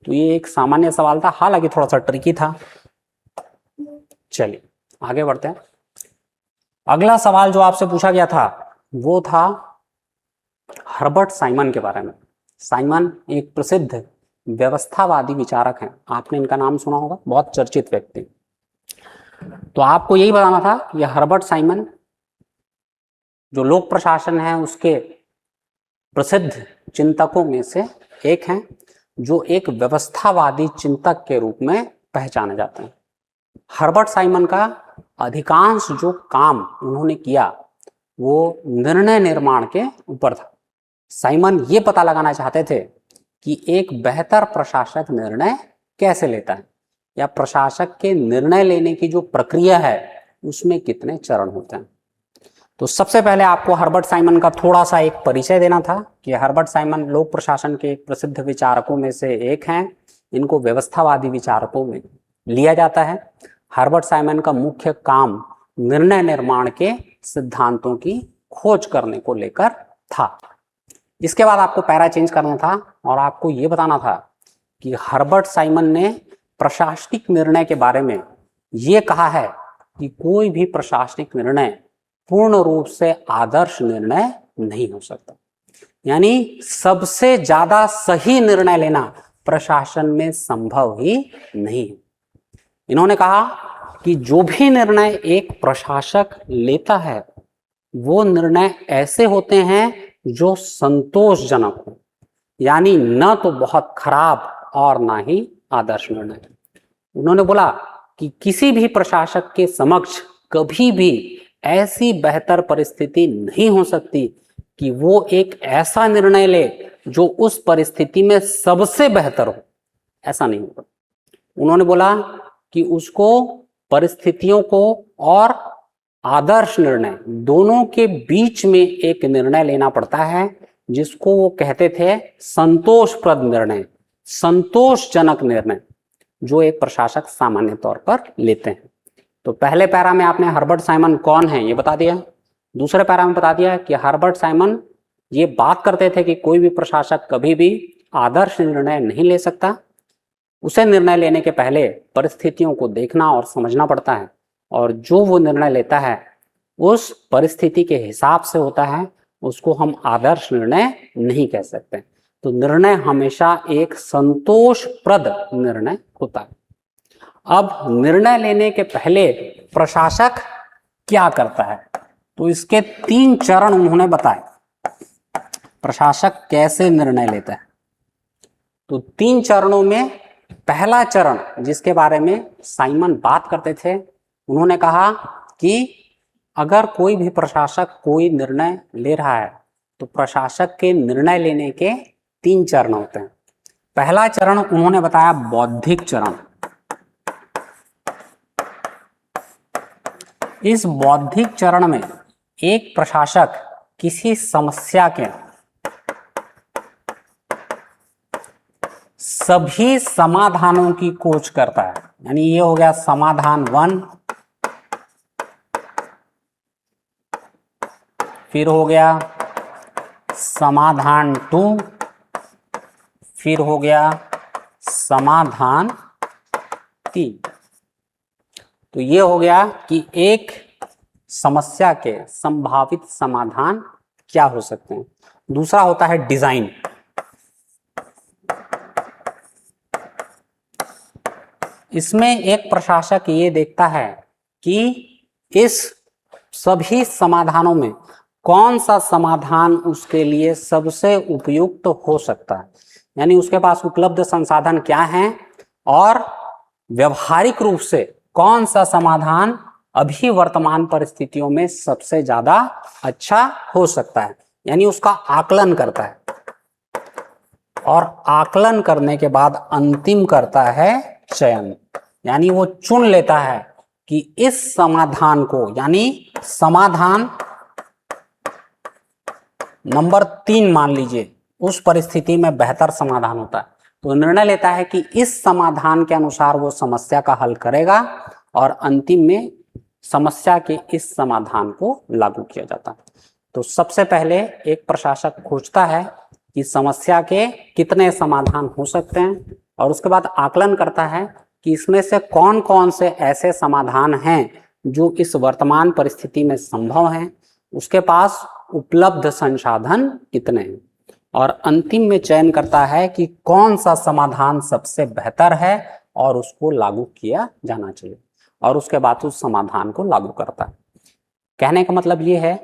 तो ये एक सामान्य सवाल था, हालांकि थोड़ा सा ट्रिकी था। चलिए आगे बढ़ते हैं। अगला सवाल जो आपसे पूछा गया था वो था हर्बर्ट साइमन के बारे में। साइमन एक प्रसिद्ध व्यवस्थावादी विचारक हैं, आपने इनका नाम सुना होगा, बहुत चर्चित व्यक्ति। तो आपको यही बताना था कि हर्बर्ट साइमन जो लोक प्रशासन है उसके प्रसिद्ध चिंतकों में से एक हैं, जो एक व्यवस्थावादी चिंतक के रूप में पहचाने जाते हैं। हर्बर्ट साइमन का अधिकांश जो काम उन्होंने किया वो निर्णय निर्माण के ऊपर था। साइमन ये पता लगाना चाहते थे कि एक बेहतर प्रशासक निर्णय कैसे लेता है या प्रशासक के निर्णय लेने की जो प्रक्रिया है उसमें कितने चरण होते हैं। तो सबसे पहले आपको हर्बर्ट साइमन का थोड़ा सा एक परिचय देना था कि हर्बर्ट साइमन लोक प्रशासन के एक प्रसिद्ध विचारकों में से एक हैं। इनको व्यवस्थावादी विचारकों में लिया जाता है। हर्बर्ट साइमन का मुख्य काम निर्णय निर्माण के सिद्धांतों की खोज करने को लेकर था। इसके बाद आपको पैरा चेंज करना था और आपको यह बताना था कि हर्बर्ट साइमन ने प्रशासनिक निर्णय के बारे में यह कहा है कि कोई भी प्रशासनिक निर्णय पूर्ण रूप से आदर्श निर्णय नहीं हो सकता, यानी सबसे ज्यादा सही निर्णय लेना प्रशासन में संभव ही नहीं है। इन्होंने कहा कि जो भी निर्णय एक प्रशासक लेता है वो निर्णय ऐसे होते हैं जो संतोषजनक हो, यानी न तो बहुत खराब और ना ही आदर्श निर्णय। उन्होंने बोला कि किसी भी प्रशासक के समक्ष कभी भी ऐसी बेहतर परिस्थिति नहीं हो सकती कि वो एक ऐसा निर्णय ले जो उस परिस्थिति में सबसे बेहतर हो, ऐसा नहीं होगा। उन्होंने बोला कि उसको परिस्थितियों को और आदर्श निर्णय दोनों के बीच में एक निर्णय लेना पड़ता है, जिसको वो कहते थे संतोषप्रद निर्णय, संतोषजनक निर्णय, जो एक प्रशासक सामान्य तौर पर लेते हैं। तो पहले पैरा में आपने हर्बर्ट साइमन कौन है ये बता दिया, दूसरे पैरा में बता दिया कि हर्बर्ट साइमन ये बात करते थे कि कोई भी प्रशासक कभी भी आदर्श निर्णय नहीं ले सकता, उसे निर्णय लेने के पहले परिस्थितियों को देखना और समझना पड़ता है, और जो वो निर्णय लेता है उस परिस्थिति के हिसाब से होता है, उसको हम आदर्श निर्णय नहीं कह सकते। तो निर्णय हमेशा एक संतोषप्रद निर्णय होता है। अब निर्णय लेने के पहले प्रशासक क्या करता है, तो इसके 3 चरण उन्होंने बताए, प्रशासक कैसे निर्णय लेता है। तो 3 चरणों में पहला चरण जिसके बारे में साइमन बात करते थे, उन्होंने कहा कि अगर कोई भी प्रशासक कोई निर्णय ले रहा है तो प्रशासक के निर्णय लेने के 3 चरण होते हैं। पहला चरण उन्होंने बताया बौद्धिक चरण। इस बौद्धिक चरण में एक प्रशासक किसी समस्या के सभी समाधानों की खोज करता है, यानी ये हो गया समाधान 1, फिर हो गया समाधान 2, फिर हो गया समाधान 3। तो ये हो गया कि एक समस्या के संभावित समाधान क्या हो सकते हैं। दूसरा होता है डिजाइन। इसमें एक प्रशासक ये देखता है कि इस सभी समाधानों में कौन सा समाधान उसके लिए सबसे उपयुक्त हो सकता है, यानी उसके पास उपलब्ध संसाधन क्या हैं और व्यवहारिक रूप से कौन सा समाधान अभी वर्तमान परिस्थितियों में सबसे ज्यादा अच्छा हो सकता है, यानी उसका आकलन करता है। और आकलन करने के बाद अंतिम करता है चयन, यानी वो चुन लेता है कि इस समाधान को, यानी समाधान नंबर 3 मान लीजिए, उस परिस्थिति में बेहतर समाधान होता है, तो निर्णय लेता है कि इस समाधान के अनुसार वो समस्या का हल करेगा और अंतिम में समस्या के इस समाधान को लागू किया जाता है। तो सबसे पहले एक प्रशासक खोजता है कि समस्या के कितने समाधान हो सकते हैं, और उसके बाद आकलन करता है कि इसमें से कौन कौन से ऐसे समाधान हैं जो इस वर्तमान परिस्थिति में संभव हैं, उसके पास उपलब्ध संसाधन कितने हैं, और अंतिम में चयन करता है कि कौन सा समाधान सबसे बेहतर है और उसको लागू किया जाना चाहिए, और उसके बाद उस समाधान को लागू करता है। कहने का मतलब ये है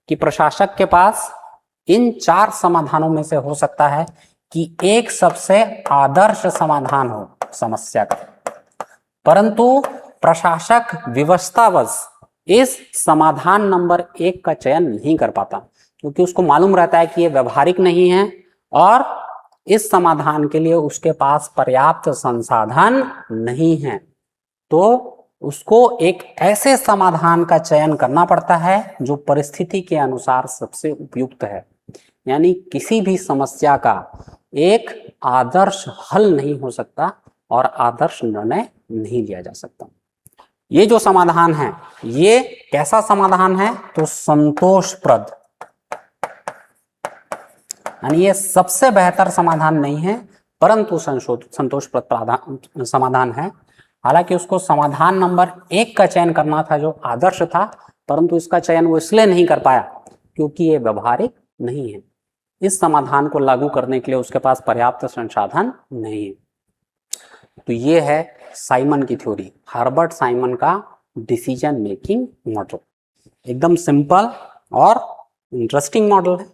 कि प्रशासक के पास इन 4 समाधानों में से हो सकता है कि एक सबसे आदर्श समाधान हो समस्या का, परंतु प्रशासक विवशतावश इस समाधान नंबर 1 का चयन नहीं कर पाता, क्योंकि उसको मालूम रहता है कि ये व्यवहारिक नहीं है और इस समाधान के लिए उसके पास पर्याप्त संसाधन नहीं है। तो उसको एक ऐसे समाधान का चयन करना पड़ता है जो परिस्थिति के अनुसार सबसे उपयुक्त है, यानी किसी भी समस्या का एक आदर्श हल नहीं हो सकता और आदर्श निर्णय नहीं लिया जा सकता। ये जो समाधान है ये कैसा समाधान है, तो संतोषप्रद, यानी ये सबसे बेहतर समाधान नहीं है परंतु संतोषप्रद समाधान है। हालांकि उसको समाधान नंबर 1 का चयन करना था जो आदर्श था, परंतु इसका चयन वो इसलिए नहीं कर पाया क्योंकि ये व्यवहारिक नहीं है, इस समाधान को लागू करने के लिए उसके पास पर्याप्त संसाधन नहीं है। तो ये है साइमन की थ्योरी, हर्बर्ट साइमन का डिसीजन मेकिंग मॉडल। एकदम सिंपल और इंटरेस्टिंग मॉडल है,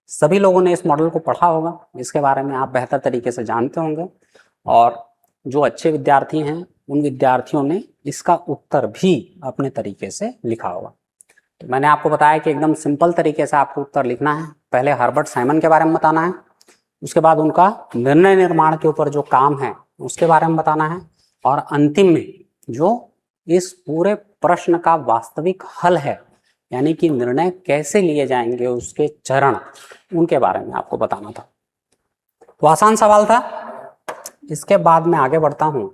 सभी लोगों ने इस मॉडल को पढ़ा होगा, इसके बारे में आप बेहतर तरीके से जानते होंगे, और जो अच्छे विद्यार्थी हैं उन विद्यार्थियों ने इसका उत्तर भी अपने तरीके से लिखा होगा। तो मैंने आपको बताया कि एकदम सिंपल तरीके से आपको उत्तर लिखना है। पहले हर्बर्ट साइमन के बारे में बताना है, उसके बाद उनका निर्णय निर्माण के ऊपर जो काम है उसके बारे में बताना है, और अंतिम में जो इस पूरे प्रश्न का वास्तविक हल है, यानी कि निर्णय कैसे लिए जाएंगे, उसके चरण, उनके बारे में आपको बताना था। तो आसान सवाल था। इसके बाद मैं आगे बढ़ता हूं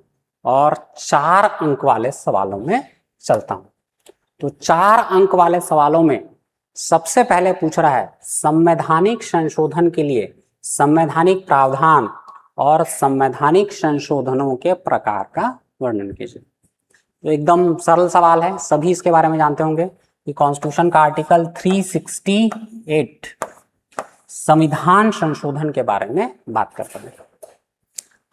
और 4 अंक वाले सवालों में चलता हूं। तो 4 अंक वाले सवालों में सबसे पहले पूछ रहा है संवैधानिक संशोधन के लिए संवैधानिक प्रावधान और संवैधानिक संशोधनों के प्रकार का वर्णन कीजिए। तो एकदम सरल सवाल है, सभी इसके बारे में जानते होंगे कि कॉन्स्टिट्यूशन का आर्टिकल 368 संविधान संशोधन के बारे में बात करता है।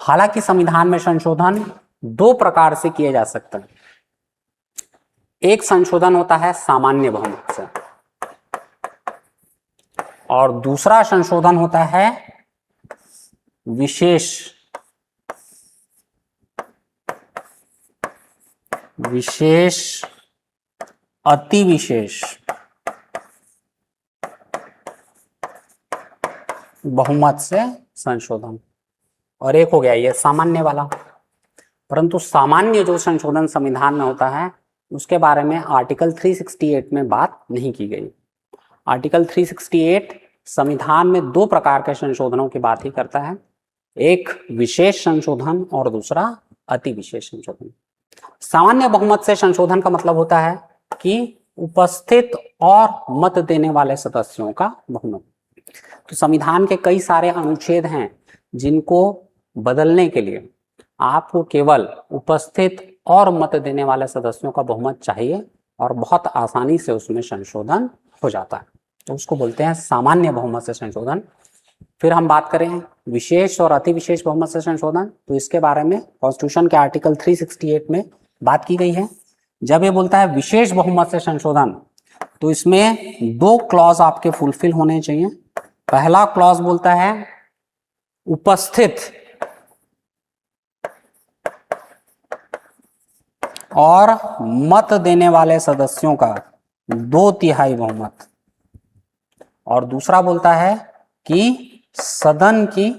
हालांकि संविधान में संशोधन 2 प्रकार से किए जा सकते हैं। एक संशोधन होता है सामान्य बहुमत से, और दूसरा संशोधन होता है विशेष अति विशेष बहुमत से संशोधन, और एक हो गया ये सामान्य वाला। परंतु सामान्य जो संशोधन संविधान में होता है उसके बारे में आर्टिकल 368 में बात नहीं की गई। आर्टिकल 368 संविधान में 2 प्रकार के संशोधनों की बात ही करता है, एक विशेष संशोधन और दूसरा अति विशेष संशोधन। सामान्य बहुमत से संशोधन का मतलब होता है कि उपस्थित और मत देने वाले सदस्यों का बहुमत। तो संविधान के कई सारे अनुच्छेद हैं जिनको बदलने के लिए आपको केवल उपस्थित और मत देने वाले सदस्यों का बहुमत चाहिए, और बहुत आसानी से उसमें संशोधन हो जाता है। तो उसको बोलते हैं सामान्य बहुमत से संशोधन। फिर हम बात करें विशेष और अति विशेष बहुमत से संशोधन, तो इसके बारे में कॉन्स्टिट्यूशन के आर्टिकल 368 में बात की गई है। जब ये बोलता है विशेष बहुमत से संशोधन, तो इसमें 2 क्लॉज आपके फुलफिल होने चाहिए। पहला क्लॉज बोलता है उपस्थित और मत देने वाले सदस्यों का 2/3 बहुमत, और दूसरा बोलता है कि सदन की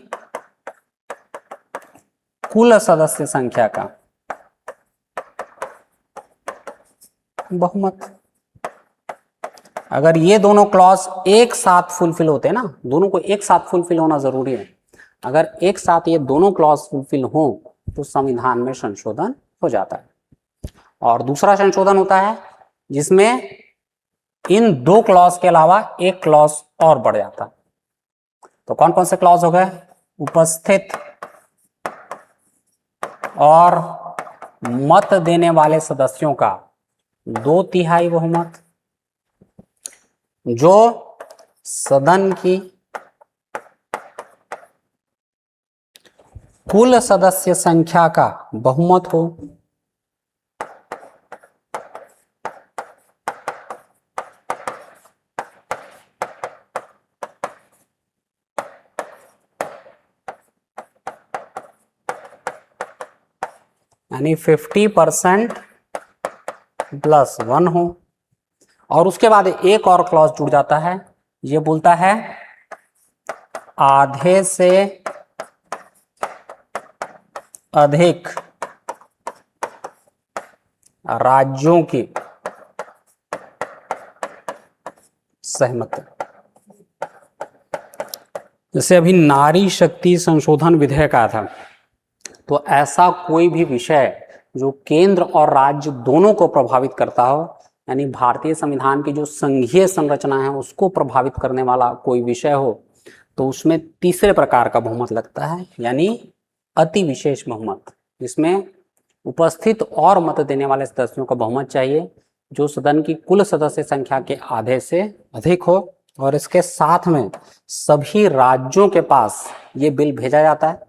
कुल सदस्य संख्या का बहुमत। अगर ये दोनों क्लॉज एक साथ फुलफिल होते हैं ना, दोनों को एक साथ फुलफिल होना जरूरी है। अगर एक साथ ये दोनों क्लॉज फुलफिल हो तो संविधान में संशोधन हो जाता है। और दूसरा संशोधन होता है जिसमें इन 2 क्लॉज के अलावा एक क्लॉज और बढ़ जाता है। तो कौन कौन से क्लॉज हो गए? उपस्थित और मत देने वाले सदस्यों का 2/3 बहुमत, जो सदन की कुल सदस्य संख्या का बहुमत हो, यानी 50% +1 हो। और उसके बाद एक और क्लॉज जुड़ जाता है, ये बोलता है आधे से अधिक राज्यों की सहमति। जैसे अभी नारी शक्ति संशोधन विधेयक आया था, तो ऐसा कोई भी विषय जो केंद्र और राज्य दोनों को प्रभावित करता हो, यानी भारतीय संविधान की जो संघीय संरचना है उसको प्रभावित करने वाला कोई विषय हो, तो उसमें तीसरे प्रकार का बहुमत लगता है, यानी अति विशेष बहुमत, जिसमें उपस्थित और मत देने वाले सदस्यों का बहुमत चाहिए, जो सदन की कुल सदस्य संख्या के आधे से अधिक हो, और इसके साथ में सभी राज्यों के पास ये बिल भेजा जाता है,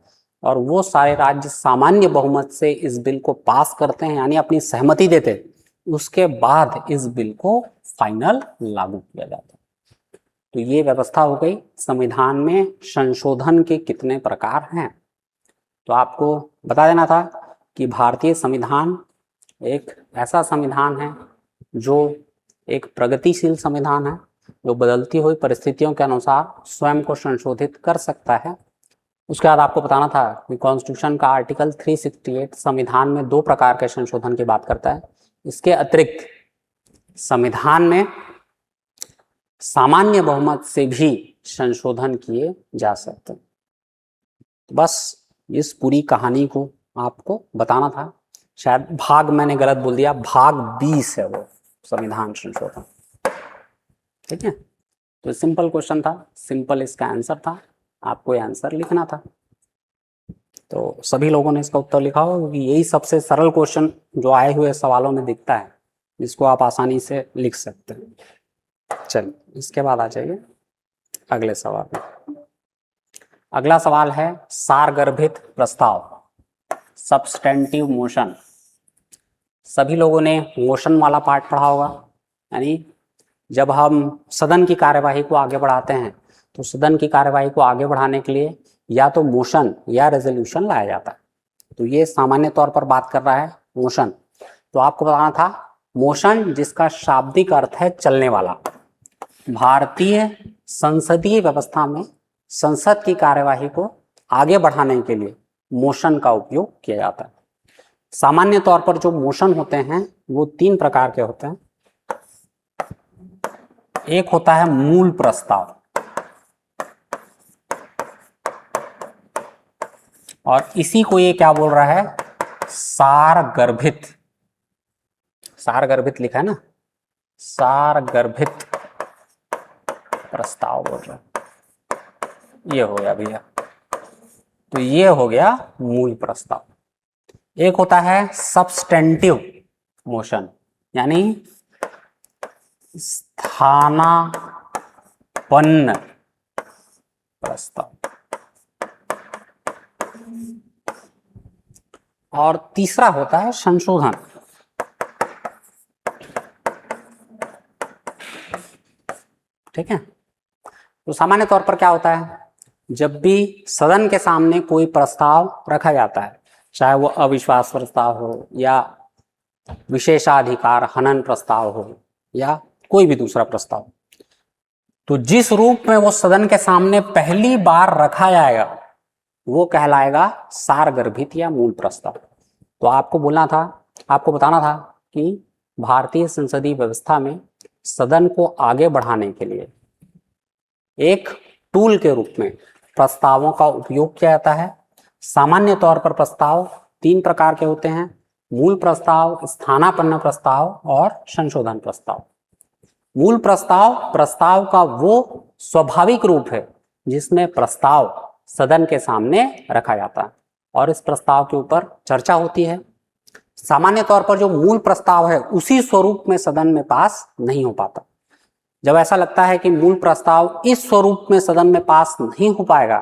और वो सारे राज्य सामान्य बहुमत से इस बिल को पास करते हैं, यानी अपनी सहमति देते हैं। उसके बाद इस बिल को फाइनल लागू किया जाता है। तो ये व्यवस्था हो गई संविधान में संशोधन के कितने प्रकार हैं। तो आपको बता देना था कि भारतीय संविधान एक ऐसा संविधान है जो एक प्रगतिशील संविधान है जो बदलती हुई परिस्थितियों के अनुसार स्वयं को संशोधित कर सकता है। उसके बाद आपको बताना था कि कॉन्स्टिट्यूशन का आर्टिकल 368 संविधान में 2 प्रकार के संशोधन की बात करता है। इसके अतिरिक्त संविधान में सामान्य बहुमत से भी संशोधन किए जा सकते हैं। बस इस पूरी कहानी को आपको बताना था। शायद भाग मैंने गलत बोल दिया, भाग 20 है वो संविधान संशोधन। ठीक है, तो सिंपल क्वेश्चन था, सिंपल इसका आंसर था, आपको ये आंसर लिखना था। तो सभी लोगों ने इसका उत्तर लिखा हो, क्योंकि यही सबसे सरल क्वेश्चन जो आए हुए सवालों में दिखता है, जिसको आप आसानी से लिख सकते हैं। चलिए इसके बाद आ जाइए अगले सवाल में। अगला सवाल है सारगर्भित प्रस्ताव, सब्सटेंटिव मोशन। सभी लोगों ने मोशन वाला पार्ट पढ़ा होगा, यानी जब हम सदन की कार्यवाही को आगे बढ़ाते हैं तो सदन की कार्यवाही को आगे बढ़ाने के लिए या तो मोशन या रेजोल्यूशन लाया जाता है। तो ये सामान्य तौर पर बात कर रहा है मोशन। तो आपको बताना था मोशन, जिसका शाब्दिक अर्थ है चलने वाला। भारतीय संसदीय व्यवस्था में संसद की कार्यवाही को आगे बढ़ाने के लिए मोशन का उपयोग किया जाता है। सामान्य तौर पर जो मोशन होते हैं वो 3 प्रकार के होते हैं। एक होता है मूल प्रस्ताव, और इसी को ये क्या बोल रहा है, सारगर्भित। सारगर्भित लिखा है ना, सारगर्भित प्रस्ताव बोल रहा है। ये हो गया भैया, तो ये हो गया मूल प्रस्ताव। एक होता है सब्सटेंटिव मोशन, यानी स्थानापन्न प्रस्ताव। और तीसरा होता है संशोधन। ठीक है, तो सामान्य तौर पर क्या होता है, जब भी सदन के सामने कोई प्रस्ताव रखा जाता है, चाहे वो अविश्वास प्रस्ताव हो या विशेषाधिकार हनन प्रस्ताव हो या कोई भी दूसरा प्रस्ताव, तो जिस रूप में वो सदन के सामने पहली बार रखा जाएगा वो कहलाएगा सारगर्भित या मूल प्रस्ताव। तो आपको बोलना था, आपको बताना था कि भारतीय संसदीय व्यवस्था में सदन को आगे बढ़ाने के लिए एक टूल के रूप में प्रस्तावों का उपयोग किया जाता है। सामान्य तौर पर प्रस्ताव 3 प्रकार के होते हैं, मूल प्रस्ताव, स्थानापन्न प्रस्ताव और संशोधन प्रस्ताव। मूल प्रस्ताव प्रस्ताव का वो स्वाभाविक रूप है जिसमें प्रस्ताव सदन के सामने रखा जाता है और इस प्रस्ताव के ऊपर चर्चा होती है। सामान्य तौर पर जो मूल प्रस्ताव है उसी स्वरूप में सदन में पास नहीं हो पाता। जब ऐसा लगता है कि मूल प्रस्ताव इस स्वरूप में सदन में पास नहीं हो पाएगा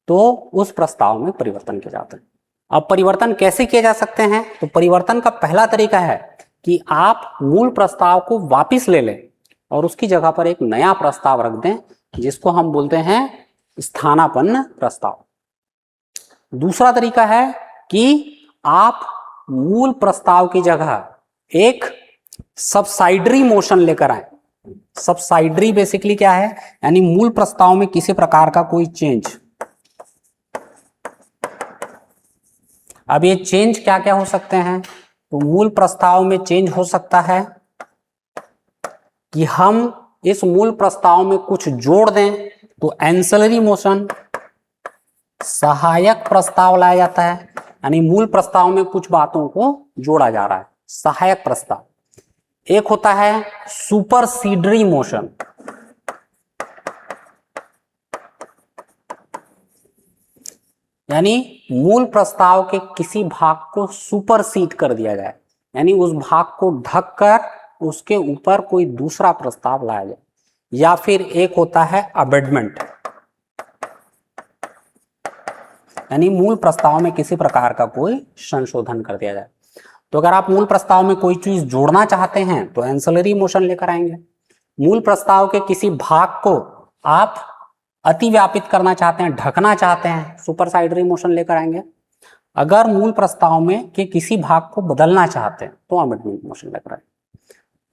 तो उस प्रस्ताव में परिवर्तन किए जाते हैं। अब परिवर्तन कैसे किए जा सकते हैं, तो परिवर्तन का पहला तरीका है कि आप मूल प्रस्ताव को वापस ले लें और उसकी जगह पर एक नया प्रस्ताव रख दें, जिसको हम बोलते हैं स्थानापन्न प्रस्ताव। दूसरा तरीका है कि आप मूल प्रस्ताव की जगह एक सब्साइडरी मोशन लेकर आए। सब्साइडरी बेसिकली क्या है, यानी मूल प्रस्ताव में किसी प्रकार का कोई चेंज। अब ये चेंज क्या क्या हो सकते हैं, तो मूल प्रस्ताव में चेंज हो सकता है कि हम इस मूल प्रस्ताव में कुछ जोड़ दें, तो एंसिलरी मोशन, सहायक प्रस्ताव लाया जाता है, यानी मूल प्रस्ताव में कुछ बातों को जोड़ा जा रहा है, सहायक प्रस्ताव। एक होता है सुपरसीडरी मोशन, यानी मूल प्रस्ताव के किसी भाग को सुपरसीड कर दिया जाए, यानी उस भाग को ढककर उसके ऊपर कोई दूसरा प्रस्ताव लाया जाए। या फिर एक होता है अमेंडमेंट, यानी मूल प्रस्ताव में किसी प्रकार का कोई संशोधन कर दिया जाए। तो अगर आप मूल प्रस्ताव में कोई चीज जोड़ना चाहते हैं तो एंसिलरी मोशन लेकर आएंगे। मूल प्रस्ताव के किसी भाग को आप अतिव्यापित करना चाहते हैं, ढकना चाहते हैं, सुपरसाइडरी मोशन लेकर आएंगे। अगर मूल प्रस्ताव में के किसी भाग को बदलना चाहते हैं तो अमेंडमेंट मोशन लेकर आएंगे।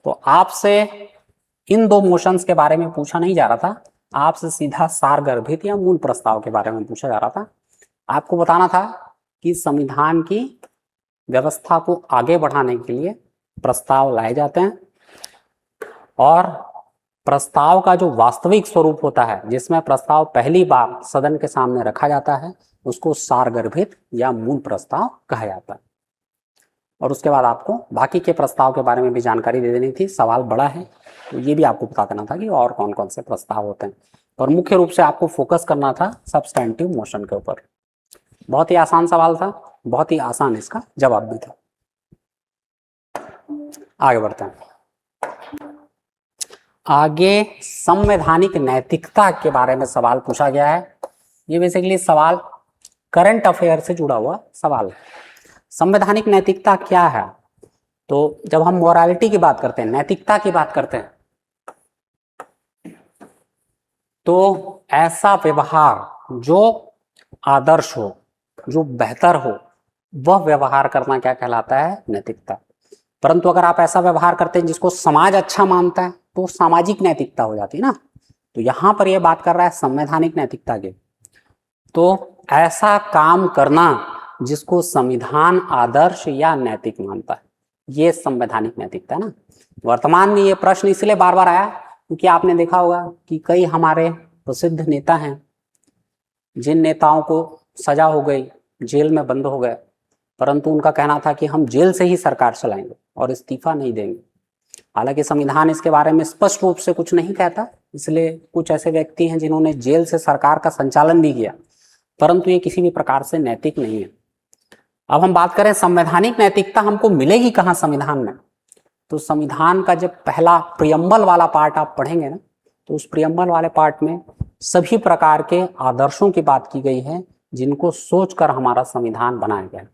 तो आपसे इन दो मोशंस के बारे में पूछा नहीं जा रहा था, आपसे सीधा सारगर्भित या मूल प्रस्ताव के बारे में पूछा जा रहा था। आपको बताना था कि संविधान की व्यवस्था को आगे बढ़ाने के लिए प्रस्ताव लाए जाते हैं, और प्रस्ताव का जो वास्तविक स्वरूप होता है, जिसमें प्रस्ताव पहली बार सदन के सामने रखा जाता है, उसको सारगर्भित या मूल प्रस्ताव कहा जाता है। और उसके बाद आपको बाकी के प्रस्ताव के बारे में भी जानकारी दे देनी थी। सवाल बड़ा है तो ये भी आपको बता देना था कि और कौन कौन से प्रस्ताव होते हैं, और मुख्य रूप से आपको फोकस करना था सब्सटेंटिव मोशन के ऊपर। बहुत ही आसान सवाल था, बहुत ही आसान इसका जवाब भी था। आगे बढ़ते हैं। आगे संवैधानिक नैतिकता के बारे में सवाल पूछा गया है। ये बेसिकली सवाल करंट अफेयर से जुड़ा हुआ सवाल है। संवैधानिक नैतिकता क्या है? तो जब हम मोरालिटी की बात करते हैं, नैतिकता की बात करते हैं, तो ऐसा व्यवहार जो आदर्श हो, जो बेहतर हो, वह व्यवहार करना क्या कहलाता है? नैतिकता। परंतु अगर आप ऐसा व्यवहार करते हैं जिसको समाज अच्छा मानता है, तो सामाजिक नैतिकता हो जाती है ना। तो यहां पर यह बात कर रहा है संवैधानिक नैतिकता की। तो ऐसा काम करना जिसको संविधान आदर्श या नैतिक मानता है, ये संवैधानिक नैतिकता है ना। वर्तमान में ये प्रश्न इसलिए बार बार आया क्योंकि आपने देखा होगा कि कई हमारे प्रसिद्ध नेता हैं, जिन नेताओं को सजा हो गई, जेल में बंद हो गए, परंतु उनका कहना था कि हम जेल से ही सरकार चलाएंगे और इस्तीफा नहीं देंगे। हालांकि संविधान इसके बारे में स्पष्ट रूप से कुछ नहीं कहता, इसलिए कुछ ऐसे व्यक्ति हैं जिन्होंने जेल से सरकार का संचालन भी किया, परंतु ये किसी भी प्रकार से नैतिक नहीं है। अब हम बात करें संवैधानिक नैतिकता हमको मिलेगी कहाँ संविधान में? तो संविधान का जब पहला प्रियम्बल वाला पार्ट आप पढ़ेंगे ना, तो उस प्रियम्बल वाले पार्ट में सभी प्रकार के आदर्शों की बात की गई है जिनको सोचकर हमारा संविधान बनाया गया।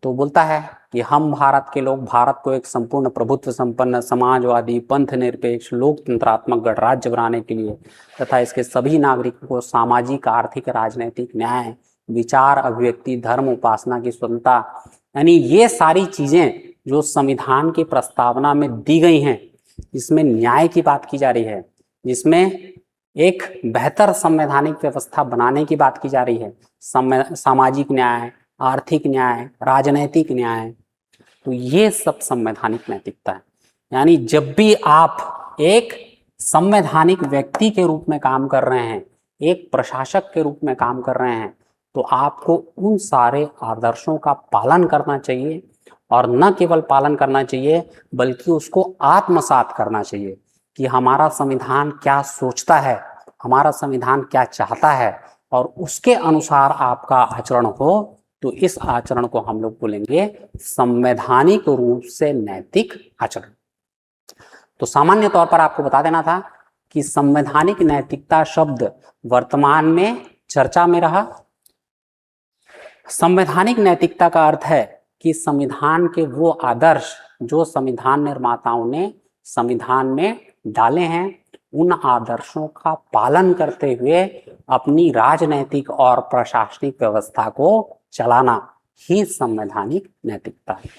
तो बोलता है कि हम भारत के लोग भारत को एक संपूर्ण प्रभुत्व संपन्न समाजवादी पंथ निरपेक्ष लोकतंत्रात्मक गणराज्य बनाने के लिए तथा इसके सभी नागरिकों को सामाजिक आर्थिक राजनीतिक न्याय विचार अभिव्यक्ति धर्म उपासना की स्वतंत्रता, यानी ये सारी चीजें जो संविधान की प्रस्तावना में दी गई हैं, इसमें न्याय की बात की जा रही है, जिसमें एक बेहतर संवैधानिक व्यवस्था बनाने की बात की जा रही है। सामाजिक न्याय, आर्थिक न्याय, राजनैतिक न्याय, तो ये सब संवैधानिक नैतिकता है। यानी जब भी आप एक संवैधानिक व्यक्ति के रूप में काम कर रहे हैं, एक प्रशासक के रूप में काम कर रहे हैं, तो आपको उन सारे आदर्शों का पालन करना चाहिए, और न केवल पालन करना चाहिए बल्कि उसको आत्मसात करना चाहिए कि हमारा संविधान क्या सोचता है, हमारा संविधान क्या चाहता है, और उसके अनुसार आपका आचरण हो, तो इस आचरण को हम लोग बोलेंगे संवैधानिक रूप से नैतिक आचरण। तो सामान्य तौर पर आपको बता देना था कि संवैधानिक नैतिकता शब्द वर्तमान में चर्चा में रहा। संवैधानिक नैतिकता का अर्थ है कि संविधान के वो आदर्श जो संविधान निर्माताओं ने संविधान में डाले हैं, उन आदर्शों का पालन करते हुए अपनी राजनैतिक और प्रशासनिक व्यवस्था को चलाना ही संवैधानिक नैतिकता है।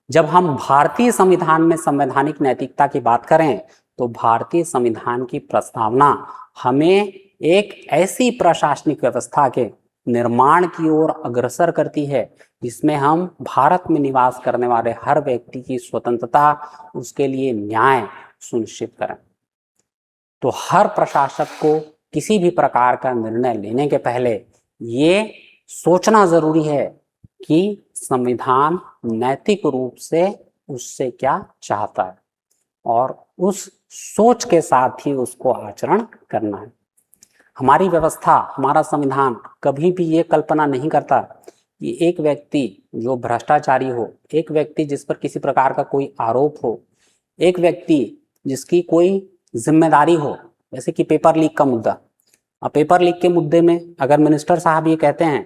जब हम भारतीय संविधान में संवैधानिक नैतिकता की बात करें, तो भारतीय संविधान की प्रस्तावना हमें एक ऐसी प्रशासनिक व्यवस्था के निर्माण की ओर अग्रसर करती है जिसमें हम भारत में निवास करने वाले हर व्यक्ति की स्वतंत्रता, उसके लिए न्याय सुनिश्चित करें। तो हर प्रशासक को किसी भी प्रकार का निर्णय लेने के पहले ये सोचना जरूरी है कि संविधान नैतिक रूप से उससे क्या चाहता है, और उस सोच के साथ ही उसको आचरण करना है। हमारी व्यवस्था, हमारा संविधान कभी भी ये कल्पना नहीं करता कि एक व्यक्ति जो भ्रष्टाचारी हो, एक व्यक्ति जिस पर किसी प्रकार का कोई आरोप हो, एक व्यक्ति जिसकी कोई जिम्मेदारी हो, जैसे कि पेपर लीक का मुद्दा। अब पेपर लीक के मुद्दे में अगर मिनिस्टर साहब ये कहते हैं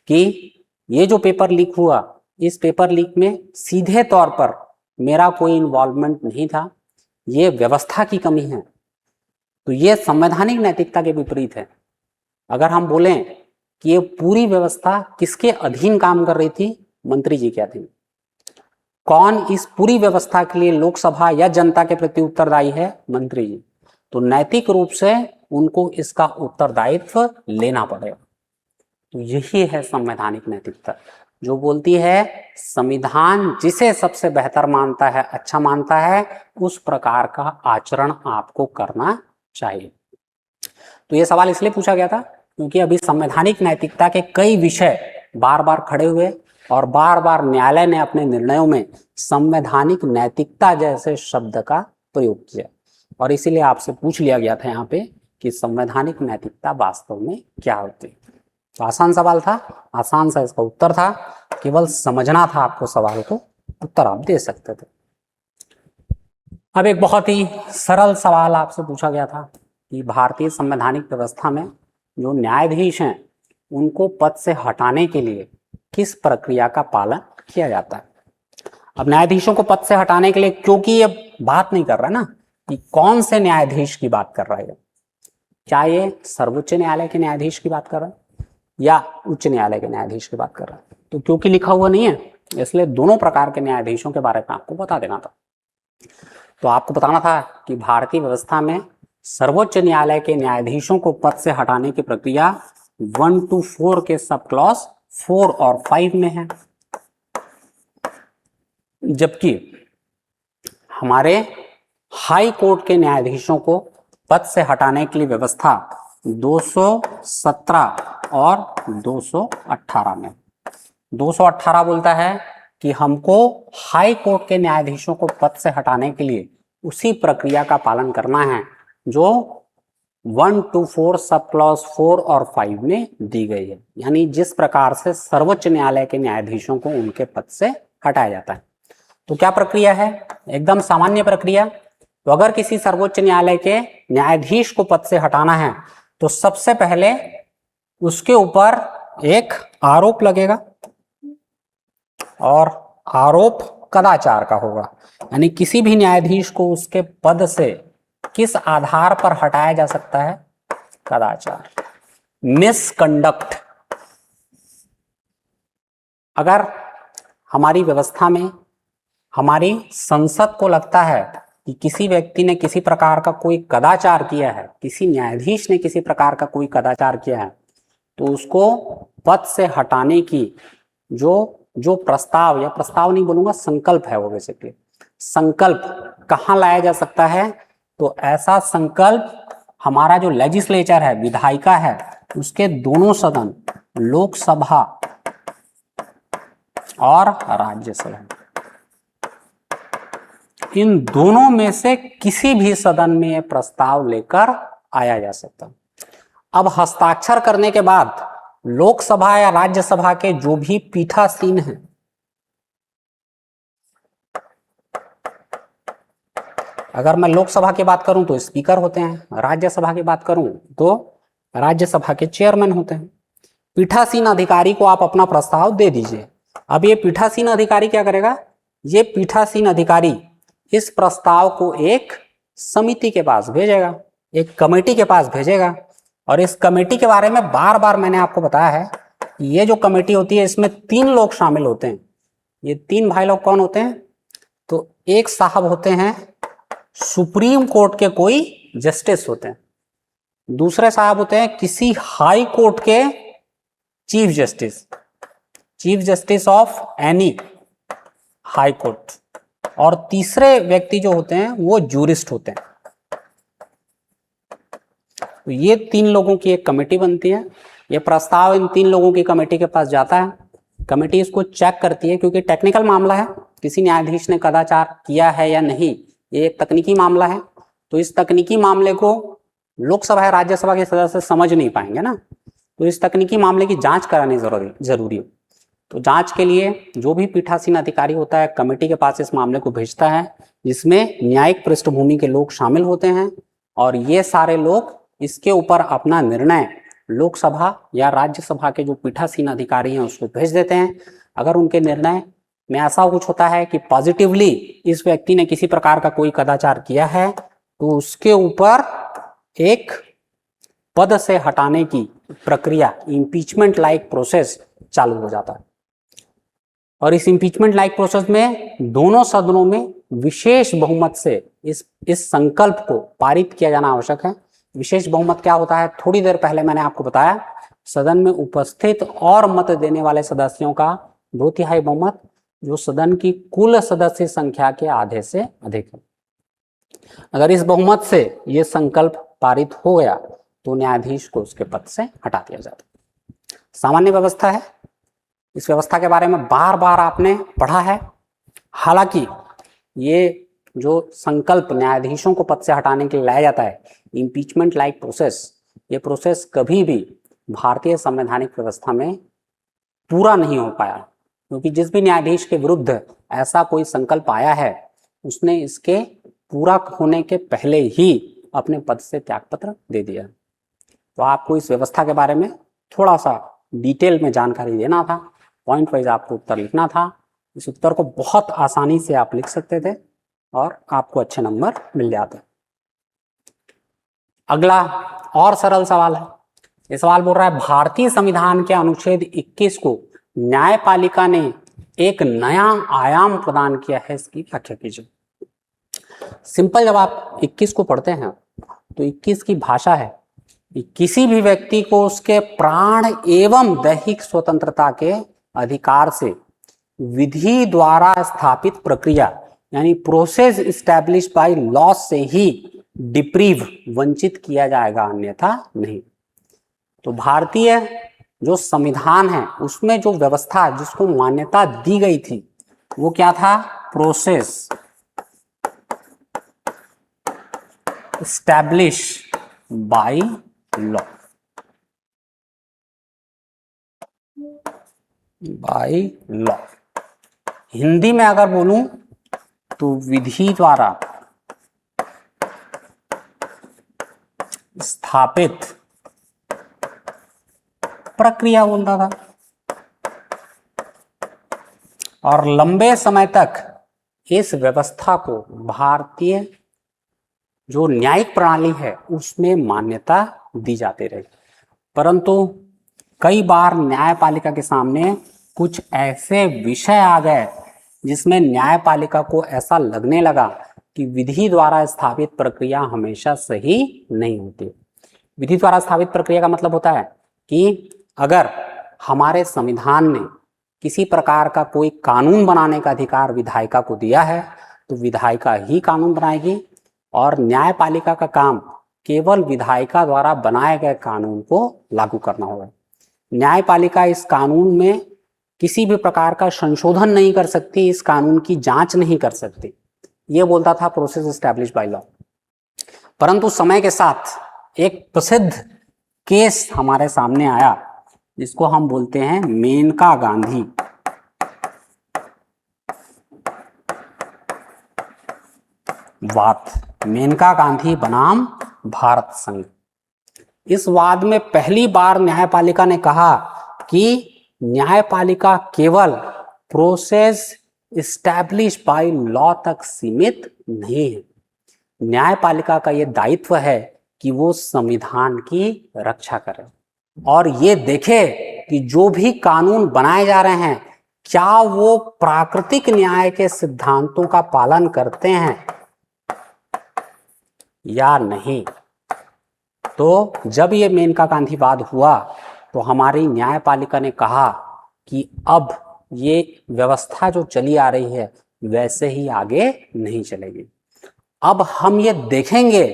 कि ये जो पेपर लीक हुआ, इस पेपर लीक में सीधे तौर पर मेरा कोई इन्वॉल्वमेंट नहीं था, ये व्यवस्था की कमी है, तो ये संवैधानिक नैतिकता के विपरीत है। अगर हम बोलें कि ये पूरी व्यवस्था किसके अधीन काम कर रही थी? मंत्री जी के अधीन। कौन इस पूरी व्यवस्था के लिए लोकसभा या जनता के प्रति उत्तरदायी है? मंत्री जी। तो नैतिक रूप से उनको इसका उत्तरदायित्व लेना पड़ेगा। तो यही है संवैधानिक नैतिकता, जो बोलती है संविधान जिसे सबसे बेहतर मानता है, अच्छा मानता है, उस प्रकार का आचरण आपको करना चाहिए। तो ये सवाल इसलिए पूछा गया था क्योंकि अभी संवैधानिक नैतिकता के कई विषय बार बार खड़े हुए और बार बार न्यायालय ने अपने निर्णयों में संवैधानिक नैतिकता जैसे शब्द का प्रयोग किया, और इसीलिए आपसे पूछ लिया गया था यहाँ पे कि संवैधानिक नैतिकता वास्तव में क्या होती है। तो आसान सवाल था, आसान सा इसका उत्तर था, केवल समझना था आपको सवाल को, उत्तर आप दे सकते थे। अब एक बहुत ही सरल सवाल आपसे पूछा गया था कि भारतीय संवैधानिक व्यवस्था में जो न्यायाधीश हैं उनको पद से हटाने के लिए किस प्रक्रिया का पालन किया जाता है। अब न्यायाधीशों को पद से हटाने के लिए, क्योंकि ये बात नहीं कर रहा ना कि कौन से न्यायाधीश की बात कर रहा है, क्या ये सर्वोच्च न्यायालय के न्यायाधीश की बात कर रहा है या उच्च न्यायालय के न्यायाधीश की बात कर रहा है, तो क्योंकि लिखा हुआ नहीं है इसलिए दोनों प्रकार के न्यायाधीशों के बारे में आपको बता देना था। तो आपको बताना था कि भारतीय व्यवस्था में सर्वोच्च न्यायालय के न्यायाधीशों को पद से हटाने की प्रक्रिया 1 to 4 के सब क्लॉज 4 और 5 में है, जबकि हमारे हाई कोर्ट के न्यायाधीशों को पद से हटाने के लिए व्यवस्था 217 और 218 में। 218 बोलता है कि हमको हाई कोर्ट के न्यायाधीशों को पद से हटाने के लिए उसी प्रक्रिया का पालन करना है जो 1 to 4 सब क्लॉज 4 और 5 में दी गई है, यानी जिस प्रकार से सर्वोच्च न्यायालय के न्यायाधीशों को उनके पद से हटाया जाता है। तो क्या प्रक्रिया है? एकदम सामान्य प्रक्रिया। तो अगर किसी सर्वोच्च न्यायालय के न्यायाधीश को पद से हटाना है तो सबसे पहले उसके ऊपर एक आरोप लगेगा, और आरोप कदाचार का होगा, यानी किसी भी न्यायाधीश को उसके पद से किस आधार पर हटाया जा सकता है? कदाचार, मिसकंडक्ट। अगर हमारी व्यवस्था में हमारी संसद को लगता है कि किसी व्यक्ति ने किसी प्रकार का कोई कदाचार किया है, किसी न्यायाधीश ने किसी प्रकार का कोई कदाचार किया है, तो उसको पद से हटाने की जो प्रस्ताव, या प्रस्ताव नहीं बोलूंगा, संकल्प है वो बेसिकली, संकल्प कहाँ लाया जा सकता है? तो ऐसा संकल्प हमारा जो लेजिस्लेचर है, विधायिका है, उसके दोनों सदन, लोकसभा और राज्यसभा, इन दोनों में से किसी भी सदन में यह प्रस्ताव लेकर आया जा सकता है। अब हस्ताक्षर करने के बाद लोकसभा या राज्यसभा के जो भी पीठासीन हैं, अगर मैं लोकसभा की बात करूं तो स्पीकर होते हैं, राज्यसभा की बात करूं तो राज्यसभा के चेयरमैन होते हैं। पीठासीन अधिकारी को आप अपना प्रस्ताव दे दीजिए। अब ये पीठासीन अधिकारी क्या करेगा? ये पीठासीन अधिकारी इस प्रस्ताव को एक समिति के पास भेजेगा, एक कमेटी के पास भेजेगा, और इस कमेटी के बारे में बार बार मैंने आपको बताया है कि ये जो कमेटी होती है इसमें 3 लोग शामिल होते हैं। ये 3 भाई लोग कौन होते हैं? तो एक साहब होते हैं सुप्रीम कोर्ट के कोई जस्टिस होते हैं, दूसरे साहब होते हैं किसी हाई कोर्ट के chief justice of any high court, और तीसरे व्यक्ति जो होते हैं वो जूरिस्ट होते हैं। तो ये 3 लोगों की एक कमेटी बनती है। ये प्रस्ताव इन 3 लोगों की कमेटी के पास जाता है, कमेटी इसको चेक करती है, क्योंकि टेक्निकल मामला है, किसी न्यायाधीश ने कदाचार किया है या नहीं, ये एक तकनीकी मामला है। तो इस तकनीकी मामले को लोकसभा या राज्यसभा के सदस्य समझ नहीं पाएंगे ना, तो इस तकनीकी मामले की जांच करानी जरूरी है। तो जांच के लिए जो भी पीठासीन अधिकारी होता है कमेटी के पास इस मामले को भेजता है, जिसमें न्यायिक पृष्ठभूमि के लोग शामिल होते हैं, और ये सारे लोग इसके ऊपर अपना निर्णय लोकसभा या राज्यसभा के जो पीठासीन अधिकारी हैं उसको भेज देते हैं। अगर उनके निर्णय में ऐसा कुछ होता है कि पॉजिटिवली इस व्यक्ति ने किसी प्रकार का कोई कदाचार किया है, तो उसके ऊपर एक पद से हटाने की प्रक्रिया, इम्पीचमेंट लाइक प्रोसेस चालू हो जाता है। और इस इम्पीचमेंट लाइक प्रोसेस में दोनों सदनों में विशेष बहुमत से इस संकल्प को पारित किया जाना आवश्यक है। विशेष बहुमत क्या होता है, थोड़ी देर पहले मैंने आपको बताया, सदन में उपस्थित और मत देने वाले सदस्यों का 2/3 बहुमत, जो सदन की कुल सदस्य संख्या के आधे से अधिक है। अगर इस बहुमत से यह संकल्प पारित हो गया तो न्यायाधीश को उसके पद से हटा दिया जाता है। सामान्य व्यवस्था है, इस व्यवस्था के बारे में बार बार आपने पढ़ा है। हालांकि ये जो संकल्प न्यायाधीशों को पद से हटाने के लिए लाया जाता है, इम्पीचमेंट लाइक प्रोसेस, ये प्रोसेस कभी भी भारतीय संवैधानिक व्यवस्था में पूरा नहीं हो पाया, क्योंकि जिस भी न्यायाधीश के विरुद्ध ऐसा कोई संकल्प आया है उसने इसके पूरा होने के पहले ही अपने पद से त्यागपत्र दे दिया। तो आपको इस व्यवस्था के बारे में थोड़ा सा डिटेल में जानकारी देना था, पॉइंट वाइज आपको उत्तर लिखना था। इस उत्तर को बहुत आसानी से आप लिख सकते थे और आपको अच्छे नंबर मिल जाते। अगला और सरल सवाल है। ये सवाल बोल रहा है, भारतीय संविधान के अनुच्छेद 21 को न्यायपालिका ने एक नया आयाम प्रदान किया है, इसकी व्याख्या कीजिए। सिंपल, जब आप 21 को पढ़ते हैं तो 21 की भाषा है कि किसी भी व्यक्ति को उसके प्राण एवं दैहिक स्वतंत्रता के अधिकार से विधि द्वारा स्थापित प्रक्रिया यानी प्रोसेस इस्टेब्लिश बाय लॉ से ही डिप्रीव वंचित किया जाएगा, अन्यथा नहीं। तो भारतीय जो संविधान है उसमें जो व्यवस्था जिसको मान्यता दी गई थी वो क्या था, process establish by law, by law. Hindi में अगर बोलूं तो विधि द्वारा स्थापित प्रक्रिया बोलता था। और लंबे समय तक इस व्यवस्था को भारतीय जो न्यायिक प्रणाली है उसमें मान्यता दी जाती रही, परंतु कई बार न्यायपालिका के सामने कुछ ऐसे विषय आ गए जिसमें न्यायपालिका को ऐसा लगने लगा कि विधि द्वारा स्थापित प्रक्रिया हमेशा सही नहीं होती। विधि द्वारा स्थापित प्रक्रिया का मतलब होता है कि अगर हमारे संविधान ने किसी प्रकार का कोई कानून बनाने का अधिकार विधायिका को दिया है तो विधायिका ही कानून बनाएगी और न्यायपालिका का काम केवल विधायिका द्वारा बनाए गए कानून को लागू करना होगा। न्यायपालिका इस कानून में किसी भी प्रकार का संशोधन नहीं कर सकती, इस कानून की जांच नहीं कर सकती। ये बोलता था प्रोसेस एस्टैब्लिश बाय लॉ। परंतु समय के साथ एक प्रसिद्ध केस हमारे सामने आया जिसको हम बोलते हैं मेनका गांधी वाद, मेनका गांधी बनाम भारत संघ। इस वाद में पहली बार न्यायपालिका ने कहा कि न्यायपालिका केवल प्रोसेस इस्टेब्लिश बाय लॉ तक सीमित नहीं है। न्यायपालिका का यह दायित्व है कि वो संविधान की रक्षा करे और ये देखे कि जो भी कानून बनाए जा रहे हैं क्या वो प्राकृतिक न्याय के सिद्धांतों का पालन करते हैं या नहीं। तो जब ये मेनका गांधी वाद हुआ तो हमारी न्यायपालिका ने कहा कि अब ये व्यवस्था जो चली आ रही है वैसे ही आगे नहीं चलेगी। अब हम ये देखेंगे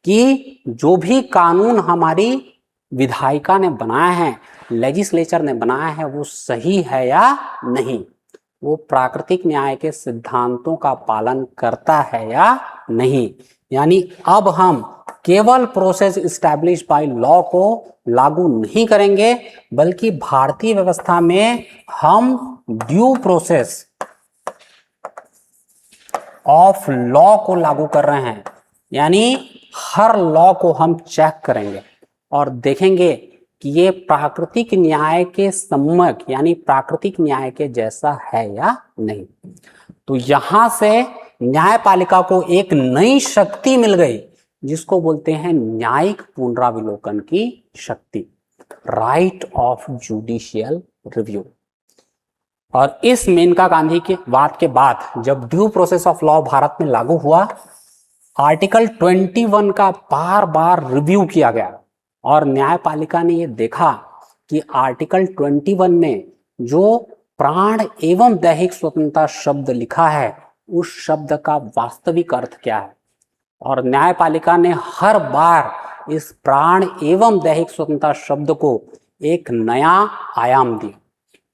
कि जो भी कानून हमारी विधायिका ने बनाया है, लेजिस्लेचर ने बनाया है, वो सही है या नहीं, वो प्राकृतिक न्याय के सिद्धांतों का पालन करता है या नहीं। यानी अब हम केवल प्रोसेस इस्टेब्लिश बाय लॉ को लागू नहीं करेंगे बल्कि भारतीय व्यवस्था में हम ड्यू प्रोसेस ऑफ लॉ को लागू कर रहे हैं। यानी हर लॉ को हम चेक करेंगे और देखेंगे कि ये प्राकृतिक न्याय के सम्यक यानी प्राकृतिक न्याय के जैसा है या नहीं। तो यहां से न्यायपालिका को एक नई शक्ति मिल गई जिसको बोलते हैं न्यायिक पुनराविलोकन की शक्ति, राइट ऑफ जुडिशियल रिव्यू। और इस मेनका गांधी के वाद के बाद जब due process of law Bharat में लागू हुआ, आर्टिकल 21 का बार बार रिव्यू किया गया और न्यायपालिका ने ये देखा कि आर्टिकल 21 में जो प्राण एवं दैहिक स्वतंत्रता शब्द लिखा है उस शब्द का वास्तविक अर्थ क्या है। और न्यायपालिका ने हर बार इस प्राण एवं दैहिक स्वतंत्रता शब्द को एक नया आयाम दिया।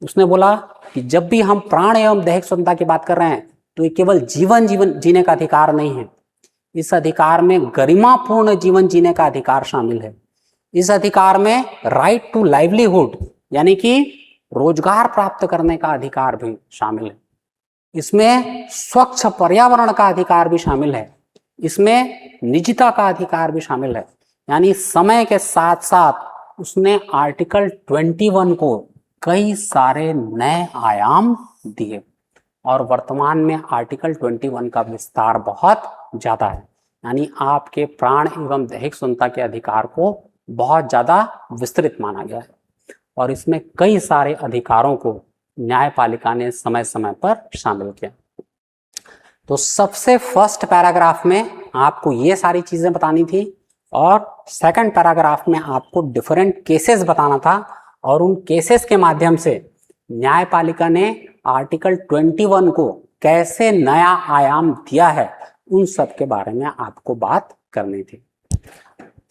उसने बोला कि जब भी हम प्राण एवं दैहिक स्वतंत्रता की बात कर रहे हैं तो ये केवल जीवन जीने का अधिकार नहीं है, इस अधिकार में गरिमापूर्ण जीवन जीने का अधिकार शामिल है। इस अधिकार में राइट टू लाइवलीहुड यानी कि रोजगार प्राप्त करने का अधिकार भी शामिल है। इसमें स्वच्छ पर्यावरण का अधिकार भी शामिल है। इसमें निजता का अधिकार भी शामिल है। यानी समय के साथ साथ उसने आर्टिकल 21 को कई सारे नए आयाम दिए और वर्तमान में आर्टिकल 21 का विस्तार बहुत ज्यादा है। यानी आपके प्राण एवं दैहिक स्वतंत्रता के अधिकार को बहुत ज्यादा विस्तृत माना गया है और इसमें कई सारे अधिकारों को न्यायपालिका ने समय समय पर शामिल किया। तो सबसे फर्स्ट पैराग्राफ में आपको ये सारी चीजें बतानी थी और सेकंड पैराग्राफ में आपको डिफरेंट केसेस बताना था और उन केसेस के माध्यम से न्यायपालिका ने आर्टिकल 21 को कैसे नया आयाम दिया है उन सब के बारे में आपको बात करनी थी।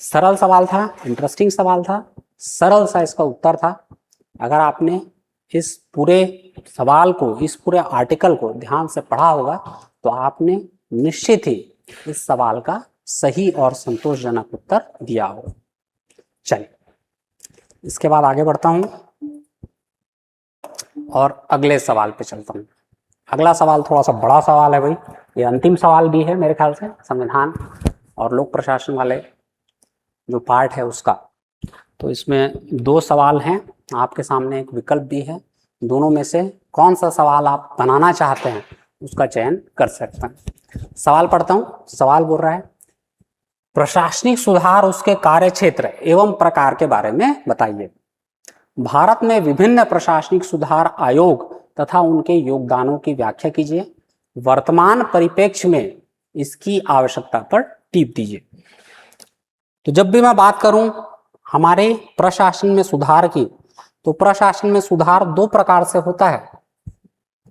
सरल सवाल था, इंटरेस्टिंग सवाल था, सरल सा इसका उत्तर था। अगर आपने इस पूरे सवाल को, इस पूरे आर्टिकल को ध्यान से पढ़ा होगा तो आपने निश्चित ही इस सवाल का सही और संतोषजनक उत्तर दिया होगा। चलिए इसके बाद आगे बढ़ता हूं और अगले सवाल पे चलता हूं। अगला सवाल थोड़ा सा बड़ा सवाल है भाई, ये अंतिम सवाल भी है मेरे ख्याल से संविधान और लोक प्रशासन वाले जो पार्ट है उसका। तो इसमें दो सवाल हैं, आपके सामने एक विकल्प भी है, दोनों में से कौन सा सवाल आप बनाना चाहते हैं उसका चयन कर सकते हैं। सवाल पढ़ता हूं। सवाल बोल रहा है प्रशासनिक सुधार उसके कार्य क्षेत्र एवं प्रकार के बारे में बताइए। भारत में विभिन्न प्रशासनिक सुधार आयोग तथा उनके योगदानों की व्याख्या कीजिए। वर्तमान परिप्रेक्ष्य में इसकी आवश्यकता पर टिप दीजिए। तो जब भी मैं बात करूं हमारे प्रशासन में सुधार की, तो प्रशासन में सुधार दो प्रकार से होता है।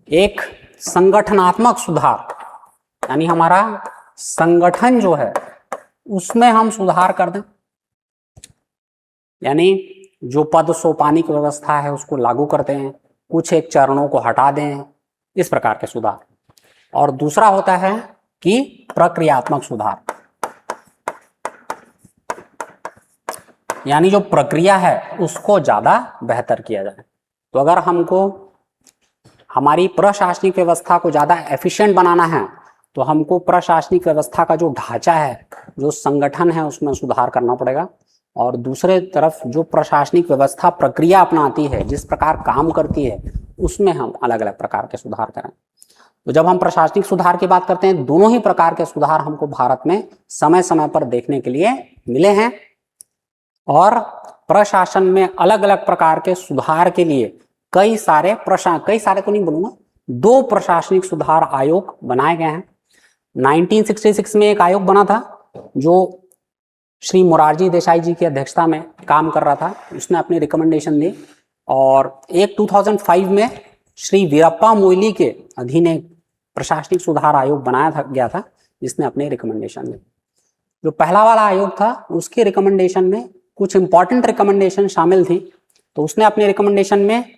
एक संगठनात्मक सुधार, यानी हमारा संगठन जो है उसमें हम सुधार कर दें, यानी जो पद सोपानिक व्यवस्था है उसको लागू करते हैं, कुछ एक चरणों को हटा दें, इस प्रकार के सुधार। और दूसरा होता है कि प्रक्रियात्मक सुधार, यानी जो प्रक्रिया है उसको ज्यादा बेहतर किया जाए। तो अगर हमको हमारी प्रशासनिक व्यवस्था को ज्यादा एफिशिएंट बनाना है तो हमको प्रशासनिक व्यवस्था का जो ढांचा है, जो संगठन है उसमें सुधार करना पड़ेगा। और दूसरे तरफ जो प्रशासनिक व्यवस्था प्रक्रिया अपनाती है, जिस प्रकार काम करती है, उसमें हम अलग अलग प्रकार के सुधार करें। तो जब हम प्रशासनिक सुधार की बात करते हैं, दोनों ही प्रकार के सुधार हमको भारत में समय समय पर देखने के लिए मिले हैं। और प्रशासन में अलग अलग प्रकार के सुधार के लिए कई सारे तो नहीं बोलूंगा, 2 प्रशासनिक सुधार आयोग बनाए गए हैं। 1966 में एक आयोग बना था जो श्री मोरारजी देसाई जी की अध्यक्षता में काम कर रहा था, उसने अपनी रिकमेंडेशन दी। और एक 2005 में श्री वीरप्पा मोइली के अधीन एक प्रशासनिक सुधार आयोग बनाया गया था जिसने अपनी रिकमेंडेशन दी। जो पहला वाला आयोग था उसके रिकमेंडेशन में कुछ इंपॉर्टेंट रिकमेंडेशन शामिल थी। तो उसने अपने रिकमेंडेशन में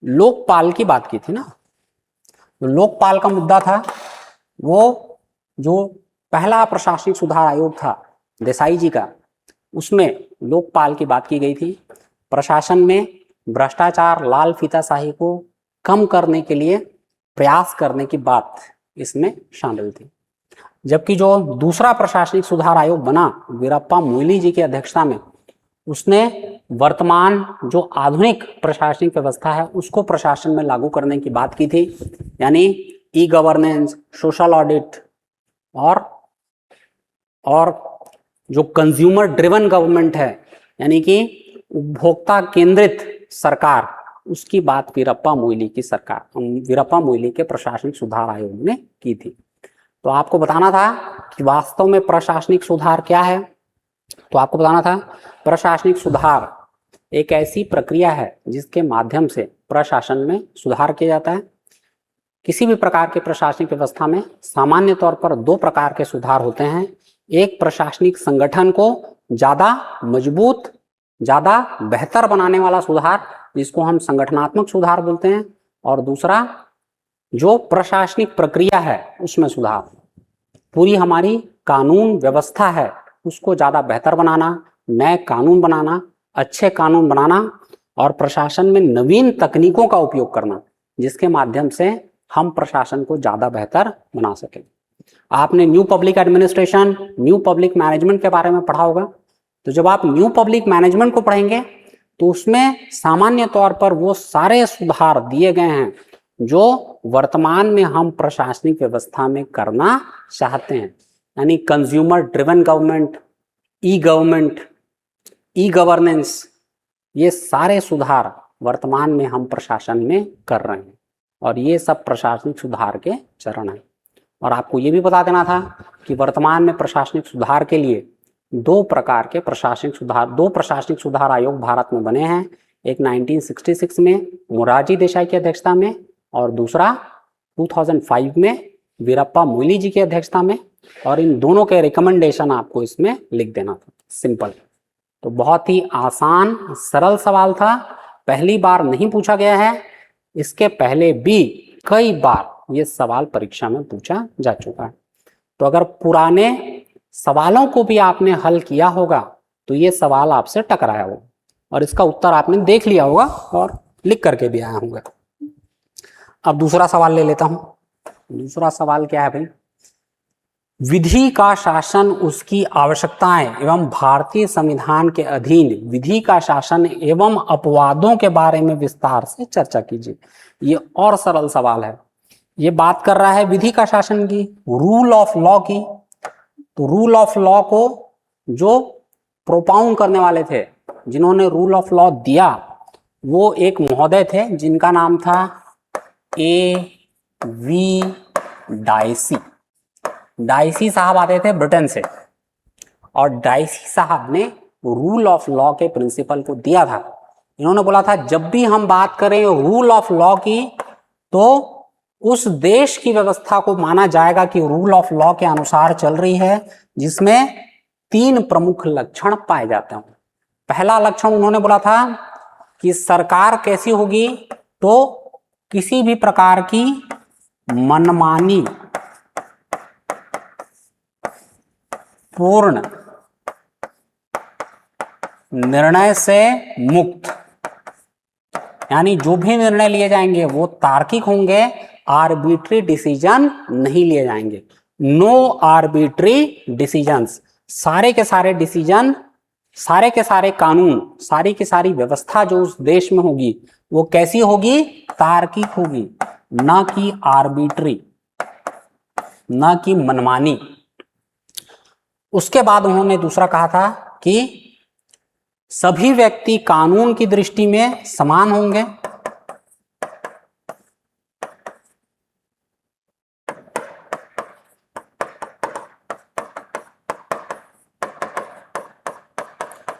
लोकपाल की बात की थी ना। जो लोकपाल का मुद्दा था, वो जो पहला प्रशासनिक सुधार आयोग था देसाई जी का, उसमें लोकपाल की बात की गई थी। प्रशासन में भ्रष्टाचार, लाल फीताशाही को कम करने के लिए प्रयास करने की बात इसमें शामिल थी। जबकि जो दूसरा प्रशासनिक सुधार आयोग बना वीरप्पा मोइली जी की अध्यक्षता में, उसने वर्तमान जो आधुनिक प्रशासनिक व्यवस्था है उसको प्रशासन में लागू करने की बात की थी, यानी ई गवर्नेंस, सोशल ऑडिट और जो कंज्यूमर ड्रिवन गवर्नमेंट है, यानी कि उपभोक्ता केंद्रित सरकार, उसकी बात वीरप्पा मोइली की सरकार, वीरप्पा मोइली के प्रशासनिक सुधार आयोग ने की थी। तो आपको बताना था कि वास्तव में प्रशासनिक सुधार क्या है। तो आपको बताना था प्रशासनिक सुधार एक ऐसी प्रक्रिया है जिसके माध्यम से प्रशासन में सुधार किया जाता है। किसी भी प्रकार के प्रशासनिक व्यवस्था में सामान्य तौर पर दो प्रकार के सुधार होते हैं। एक प्रशासनिक संगठन को ज्यादा मजबूत, ज्यादा बेहतर बनाने वाला सुधार, जिसको हम संगठनात्मक सुधार बोलते हैं, और दूसरा जो प्रशासनिक प्रक्रिया है उसमें सुधार, पूरी हमारी कानून व्यवस्था है उसको ज्यादा बेहतर बनाना, नए कानून बनाना, अच्छे कानून बनाना और प्रशासन में नवीन तकनीकों का उपयोग करना, जिसके माध्यम से हम प्रशासन को ज्यादा बेहतर बना सकें। आपने new public administration, new public management के बारे में पढ़ा होगा। तो जब आप न्यू पब्लिक मैनेजमेंट को पढ़ेंगे तो उसमें सामान्य तौर पर वो सारे सुधार दिए गए हैं जो वर्तमान में हम प्रशासनिक व्यवस्था में करना चाहते हैं, यानी consumer driven government, e governance, ये सारे सुधार वर्तमान में हम प्रशासन में कर रहे हैं और ये सब प्रशासनिक सुधार के चरण हैं। और आपको ये भी बता देना था कि वर्तमान में प्रशासनिक सुधार के लिए दो प्रशासनिक सुधार आयोग भारत में बने हैं। एक 1966 में मोरारजी देसाई की अध्यक्षता में और दूसरा 2005 में वीरप्पा मोइली जी की अध्यक्षता में, और इन दोनों के रिकमेंडेशन आपको इसमें लिख देना था। सिंपल। तो बहुत ही आसान सरल सवाल था, पहली बार नहीं पूछा गया है, इसके पहले भी कई बार ये सवाल परीक्षा में पूछा जा चुका है। तो अगर पुराने सवालों को भी आपने हल किया होगा तो ये सवाल आपसे टकराया होगा और इसका उत्तर आपने देख लिया होगा और लिख करके भी आया होगा। अब दूसरा सवाल ले लेता हूं। दूसरा सवाल क्या है भाई? विधि का शासन, उसकी आवश्यकताएं एवं भारतीय संविधान के अधीन विधि का शासन एवं अपवादों के बारे में विस्तार से चर्चा कीजिए। ये और सरल सवाल है। ये बात कर रहा है विधि का शासन की, रूल ऑफ लॉ की। तो रूल ऑफ लॉ को जो प्रोपाउंड करने वाले थे, जिन्होंने रूल ऑफ लॉ दिया, वो एक महोदय थे जिनका नाम था A.V. डाइसी। डाइसी साहब आते थे ब्रिटेन से और डाइसी साहब ने रूल ऑफ लॉ के प्रिंसिपल को दिया था। इन्होंने बोला था जब भी हम बात करें रूल ऑफ लॉ की तो उस देश की व्यवस्था को माना जाएगा कि रूल ऑफ लॉ के अनुसार चल रही है, जिसमें 3 प्रमुख लक्षण पाए जाते हैं। पहला लक्षण उन्होंने बोला था कि सरकार कैसी होगी, तो किसी भी प्रकार की मनमानी, पूर्ण निर्णय से मुक्त, यानी जो भी निर्णय लिए जाएंगे वो तार्किक होंगे, आर्बिट्री डिसीजन नहीं लिए जाएंगे। No arbitrary decisions. सारे के सारे डिसीजन, सारे के सारे कानून, सारी की सारी व्यवस्था जो उस देश में होगी वो कैसी होगी? तार्किक होगी, ना कि आर्बिट्री, ना कि मनमानी। उसके बाद उन्होंने दूसरा कहा था कि सभी व्यक्ति कानून की दृष्टि में समान होंगे,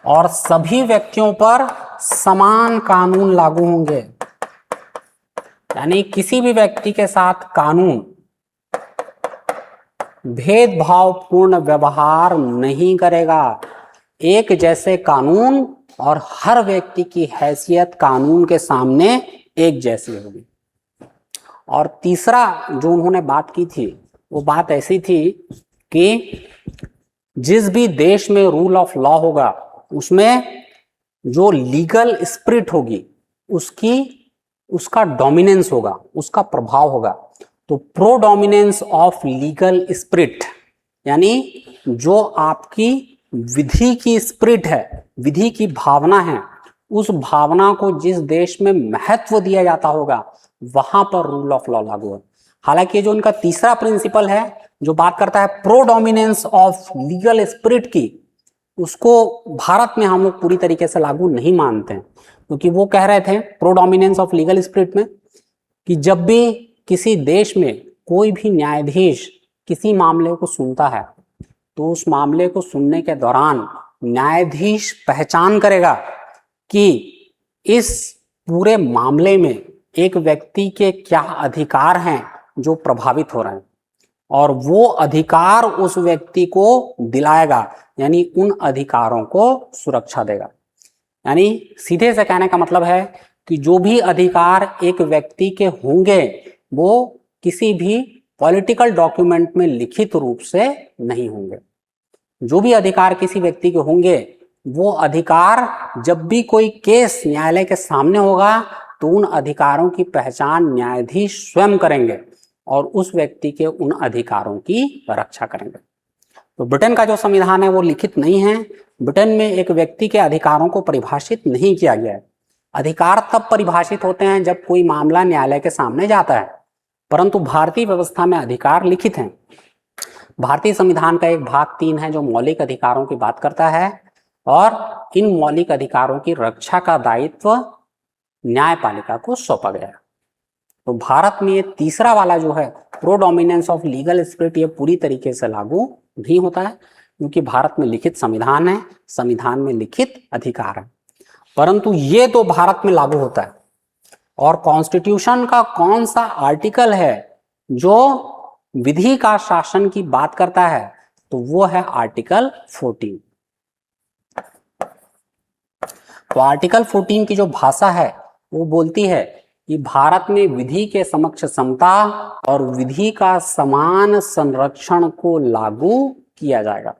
और सभी व्यक्तियों पर समान कानून लागू होंगे, यानी किसी भी व्यक्ति के साथ कानून भेदभावपूर्ण व्यवहार नहीं करेगा। एक जैसे कानून और हर व्यक्ति की हैसियत कानून के सामने एक जैसी होगी। और तीसरा जो उन्होंने बात की थी वो बात ऐसी थी कि जिस भी देश में रूल ऑफ लॉ होगा उसमें जो लीगल स्पिरिट होगी उसका डोमिनेंस होगा, उसका प्रभाव होगा। तो प्रोडोमिनेंस ऑफ लीगल स्पिरिट, यानी जो आपकी विधि की स्पिरिट है, विधि की भावना है, उस भावना को जिस देश में महत्व दिया जाता होगा वहां पर रूल ऑफ लॉ लागू है। हालांकि जो उनका तीसरा प्रिंसिपल है जो बात करता है प्रोडोमिनेंस ऑफ लीगल स्पिरिट की, उसको भारत में हम लोग पूरी तरीके से लागू नहीं मानते हैं, क्योंकि वो कह रहे थे प्रोडोमिनेंस ऑफ लीगल स्पिरिट में कि जब भी किसी देश में कोई भी न्यायाधीश किसी मामले को सुनता है तो उस मामले को सुनने के दौरान न्यायाधीश पहचान करेगा कि इस पूरे मामले में एक व्यक्ति के क्या अधिकार हैं जो प्रभावित हो रहे हैं, और वो अधिकार उस व्यक्ति को दिलाएगा, यानी उन अधिकारों को सुरक्षा देगा। यानी सीधे से कहने का मतलब है कि जो भी अधिकार एक व्यक्ति के होंगे वो किसी भी पॉलिटिकल डॉक्यूमेंट में लिखित रूप से नहीं होंगे। जो भी अधिकार किसी व्यक्ति के होंगे वो अधिकार जब भी कोई केस न्यायालय के सामने होगा तो उन अधिकारों की पहचान न्यायाधीश स्वयं करेंगे और उस व्यक्ति के उन अधिकारों की रक्षा करेंगे। तो ब्रिटेन का जो संविधान है वो लिखित नहीं है। ब्रिटेन में एक व्यक्ति के अधिकारों को परिभाषित नहीं किया गया है। अधिकार तब परिभाषित होते हैं जब कोई मामला न्यायालय के सामने जाता है, परंतु भारतीय व्यवस्था में अधिकार लिखित हैं। भारतीय संविधान का एक भाग 3 है जो मौलिक अधिकारों की बात करता है, और इन मौलिक अधिकारों की रक्षा का दायित्व न्यायपालिका को सौंपा गया है। तो भारत में ये तीसरा वाला जो है प्रोडोमिनेंस ऑफ लीगल स्पिरिट, ये पूरी तरीके से लागू नहीं होता है, क्योंकि भारत में लिखित संविधान है, संविधान में लिखित अधिकार है। परंतु ये तो भारत में लागू होता है। और कॉन्स्टिट्यूशन का कौन सा आर्टिकल है जो विधि का शासन की बात करता है, तो वो है आर्टिकल 14। तो आर्टिकल 14 की जो भाषा है वो बोलती है कि भारत में विधि के समक्ष समता और विधि का समान संरक्षण को लागू किया जाएगा।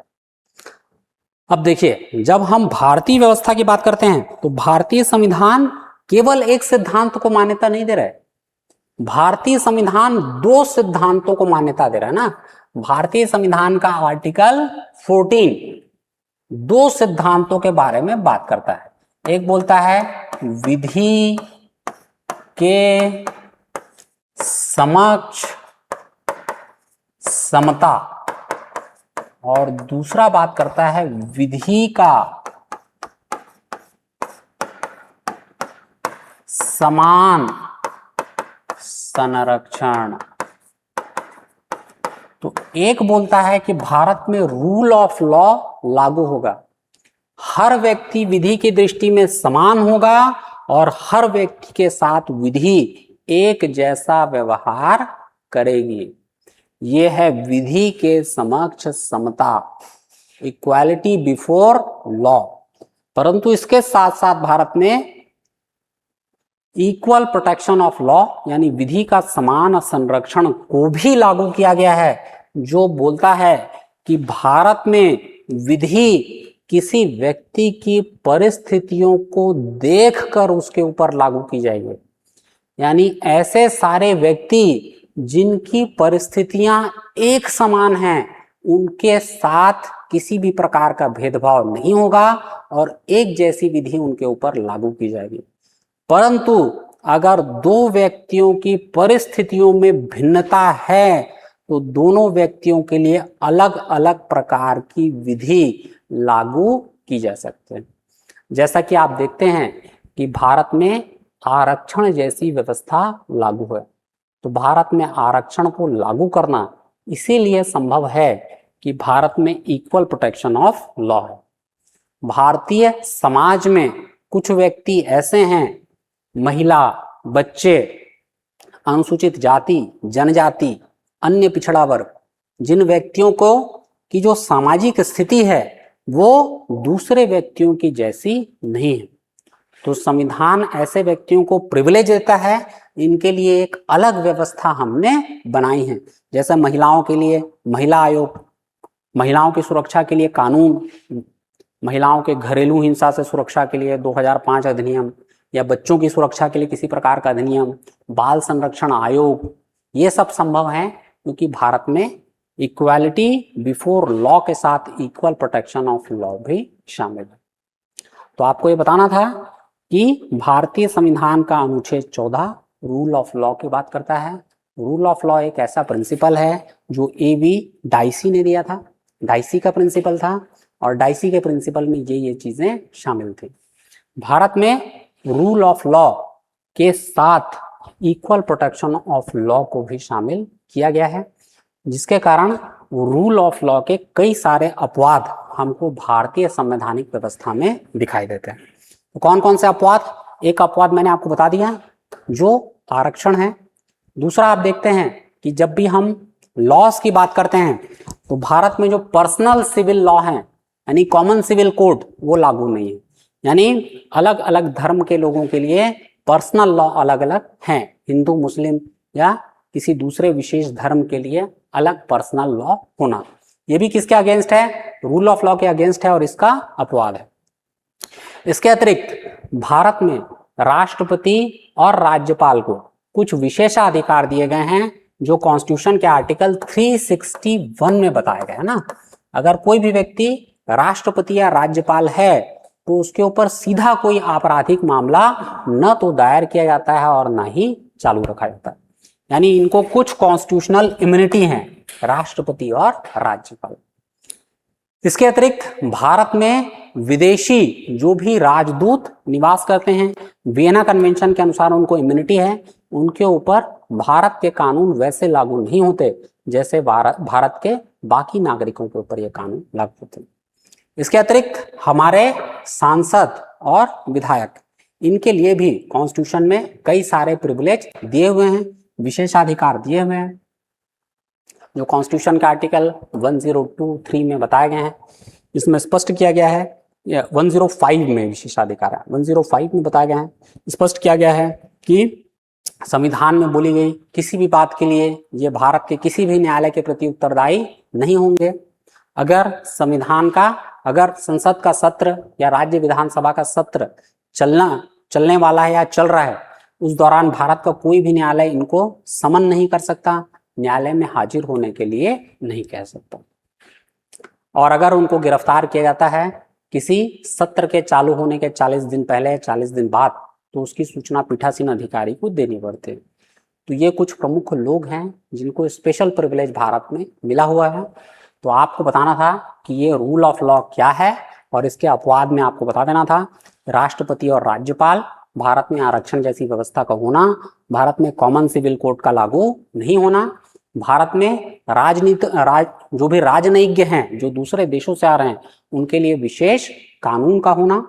अब देखिए, जब हम भारतीय व्यवस्था की बात करते हैं तो भारतीय संविधान केवल एक सिद्धांत को मान्यता नहीं दे रहा है। भारतीय संविधान 2 सिद्धांतों को मान्यता दे रहा है ना। भारतीय संविधान का आर्टिकल 14 2 सिद्धांतों के बारे में बात करता है। एक बोलता है विधि के समक्ष समता, और दूसरा बात करता है विधि का समान संरक्षण। तो एक बोलता है कि भारत में रूल ऑफ लॉ लागू होगा, हर व्यक्ति विधि की दृष्टि में समान होगा और हर व्यक्ति के साथ विधि एक जैसा व्यवहार करेगी। यह है विधि के समक्ष समता, इक्वालिटी बिफोर लॉ। परंतु इसके साथ साथ भारत में इक्वल प्रोटेक्शन ऑफ लॉ, यानी विधि का समान संरक्षण को भी लागू किया गया है, जो बोलता है कि भारत में विधि किसी व्यक्ति की परिस्थितियों को देखकर उसके ऊपर लागू की जाएगी। यानी ऐसे सारे व्यक्ति जिनकी परिस्थितियां एक समान हैं, उनके साथ किसी भी प्रकार का भेदभाव नहीं होगा और एक जैसी विधि उनके ऊपर लागू की जाएगी। परंतु अगर 2 व्यक्तियों की परिस्थितियों में भिन्नता है तो दोनों व्यक्तियों के लिए अलग अलग प्रकार की विधि लागू की जा सकती है। जैसा कि आप देखते हैं कि भारत में आरक्षण जैसी व्यवस्था लागू है। तो भारत में आरक्षण को लागू करना इसीलिए संभव है कि भारत में इक्वल प्रोटेक्शन ऑफ लॉ है। भारतीय समाज में कुछ व्यक्ति ऐसे हैं, महिला, बच्चे, अनुसूचित जाति, जनजाति, अन्य पिछड़ा वर्ग, जिन व्यक्तियों को की जो सामाजिक स्थिति है वो दूसरे व्यक्तियों की जैसी नहीं है। तो संविधान ऐसे व्यक्तियों को प्रिविलेज देता है, इनके लिए एक अलग व्यवस्था हमने बनाई है। जैसे महिलाओं के लिए महिला आयोग, महिलाओं की सुरक्षा के लिए कानून, महिलाओं के घरेलू हिंसा से सुरक्षा के लिए 2005 अधिनियम, या बच्चों की सुरक्षा के लिए किसी प्रकार का अधिनियम, बाल संरक्षण आयोग, ये सब संभव है क्योंकि भारत में इक्वालिटी बिफोर लॉ के साथ इक्वल प्रोटेक्शन ऑफ लॉ भी शामिल है। तो आपको ये बताना था कि भारतीय संविधान का अनुच्छेद 14 रूल ऑफ लॉ की बात करता है। रूल ऑफ लॉ एक ऐसा प्रिंसिपल है जो A.V. डाइसी ने दिया था। डाइसी का प्रिंसिपल था और डाइसी के प्रिंसिपल में ये चीजें शामिल थी। भारत में रूल ऑफ लॉ के साथ इक्वल प्रोटेक्शन ऑफ लॉ को भी शामिल किया गया है, जिसके कारण रूल ऑफ लॉ के कई सारे अपवाद हमको भारतीय संवैधानिक व्यवस्था में दिखाई देते हैं। तो कौन कौन से अपवाद? एक अपवाद मैंने आपको बता दिया जो आरक्षण है। दूसरा आप देखते हैं कि जब भी हम लॉस की बात करते हैं तो भारत में जो पर्सनल सिविल लॉ है यानी कॉमन सिविल कोड वो लागू नहीं है, यानी अलग अलग धर्म के लोगों के लिए पर्सनल लॉ अलग अलग हैं। हिंदू, मुस्लिम या किसी दूसरे विशेष धर्म के लिए अलग पर्सनल लॉ होना, ये भी किसके अगेंस्ट है? रूल ऑफ लॉ के अगेंस्ट है और इसका अपवाद है। इसके अतिरिक्त भारत में राष्ट्रपति और राज्यपाल को कुछ विशेषाधिकार दिए गए हैं जो कॉन्स्टिट्यूशन के आर्टिकल 361 में बताया गया है ना। अगर कोई भी व्यक्ति राष्ट्रपति या राज्यपाल है तो उसके ऊपर सीधा कोई आपराधिक मामला न तो दायर किया जाता है और न ही चालू रखा जाता है, यानी इनको कुछ कॉन्स्टिट्यूशनल इम्यूनिटी है, राष्ट्रपति और राज्यपाल। इसके अतिरिक्त भारत में विदेशी जो भी राजदूत निवास करते हैं, वियना कन्वेंशन के अनुसार उनको इम्यूनिटी है, उनके ऊपर भारत के कानून वैसे लागू नहीं होते जैसे भारत के बाकी नागरिकों के ऊपर ये कानून लागू होते हैं। इसके अतिरिक्त हमारे सांसद और विधायक, इनके लिए भी कॉन्स्टिट्यूशन में कई सारे प्रिविलेज दिए हुए हैं, विशेषाधिकार दिए हुए हैं जो कॉन्स्टिट्यूशन के आर्टिकल 1023 में बताए गए हैं। इसमें स्पष्ट किया गया है, 105 में विशेषाधिकार है, 105 में बताया गया है, स्पष्ट किया गया है कि संविधान में बोली गई किसी भी बात के लिए ये भारत के किसी भी न्यायालय के प्रति उत्तरदायी नहीं होंगे। अगर संसद का सत्र या राज्य विधानसभा का सत्र चलने वाला है या चल रहा है, उस दौरान भारत का कोई भी न्यायालय इनको समन नहीं कर सकता, न्यायालय में हाजिर होने के लिए नहीं कह सकता। और अगर उनको गिरफ्तार किया जाता है किसी सत्र के चालू होने के 40 दिन पहले, 40 दिन बाद, तो उसकी सूचना पीठासीन अधिकारी को देनी पड़ती है। तो ये कुछ प्रमुख लोग हैं जिनको स्पेशल प्रिविलेज भारत में मिला हुआ है। तो आपको बताना था कि ये रूल ऑफ लॉ क्या है और इसके अपवाद में आपको बता देना था। राष्ट्रपति और राज्यपाल, भारत में आरक्षण जैसी व्यवस्था का होना, भारत में कॉमन सिविल कोड का लागू नहीं होना, भारत में जो भी राजनयिज्ञ हैं जो दूसरे देशों से आ रहे हैं उनके लिए विशेष कानून का होना,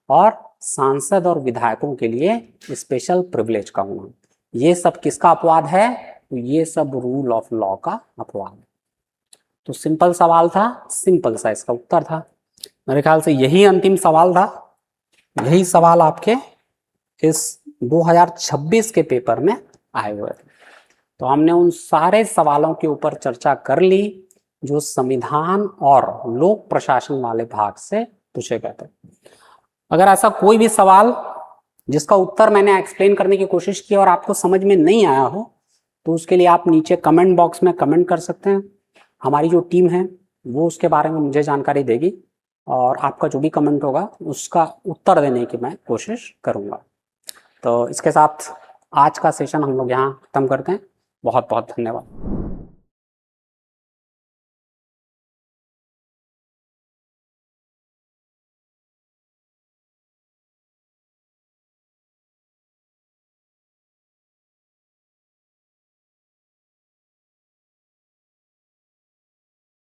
और सांसद और विधायकों के लिए स्पेशल प्रिविलेज का होना। ये सब किसका अपवाद है? तो ये सब रूल ऑफ लॉ का अपवाद है। तो सिंपल सवाल था, सिंपल सा इसका उत्तर था। मेरे ख्याल से यही अंतिम सवाल था, यही सवाल आपके इस 2026 के पेपर में आए हुए थे। तो हमने उन सारे सवालों के ऊपर चर्चा कर ली जो संविधान और लोक प्रशासन वाले भाग से पूछे गए थे। अगर ऐसा कोई भी सवाल जिसका उत्तर मैंने एक्सप्लेन करने की कोशिश की और आपको समझ में नहीं आया हो, तो उसके लिए आप नीचे कमेंट बॉक्स में कमेंट कर सकते हैं। हमारी जो टीम है वो उसके बारे में मुझे जानकारी देगी और आपका जो भी कमेंट होगा उसका उत्तर देने की मैं कोशिश करूँगा। तो इसके साथ आज का सेशन हम लोग यहाँ खत्म करते हैं। बहुत बहुत धन्यवाद।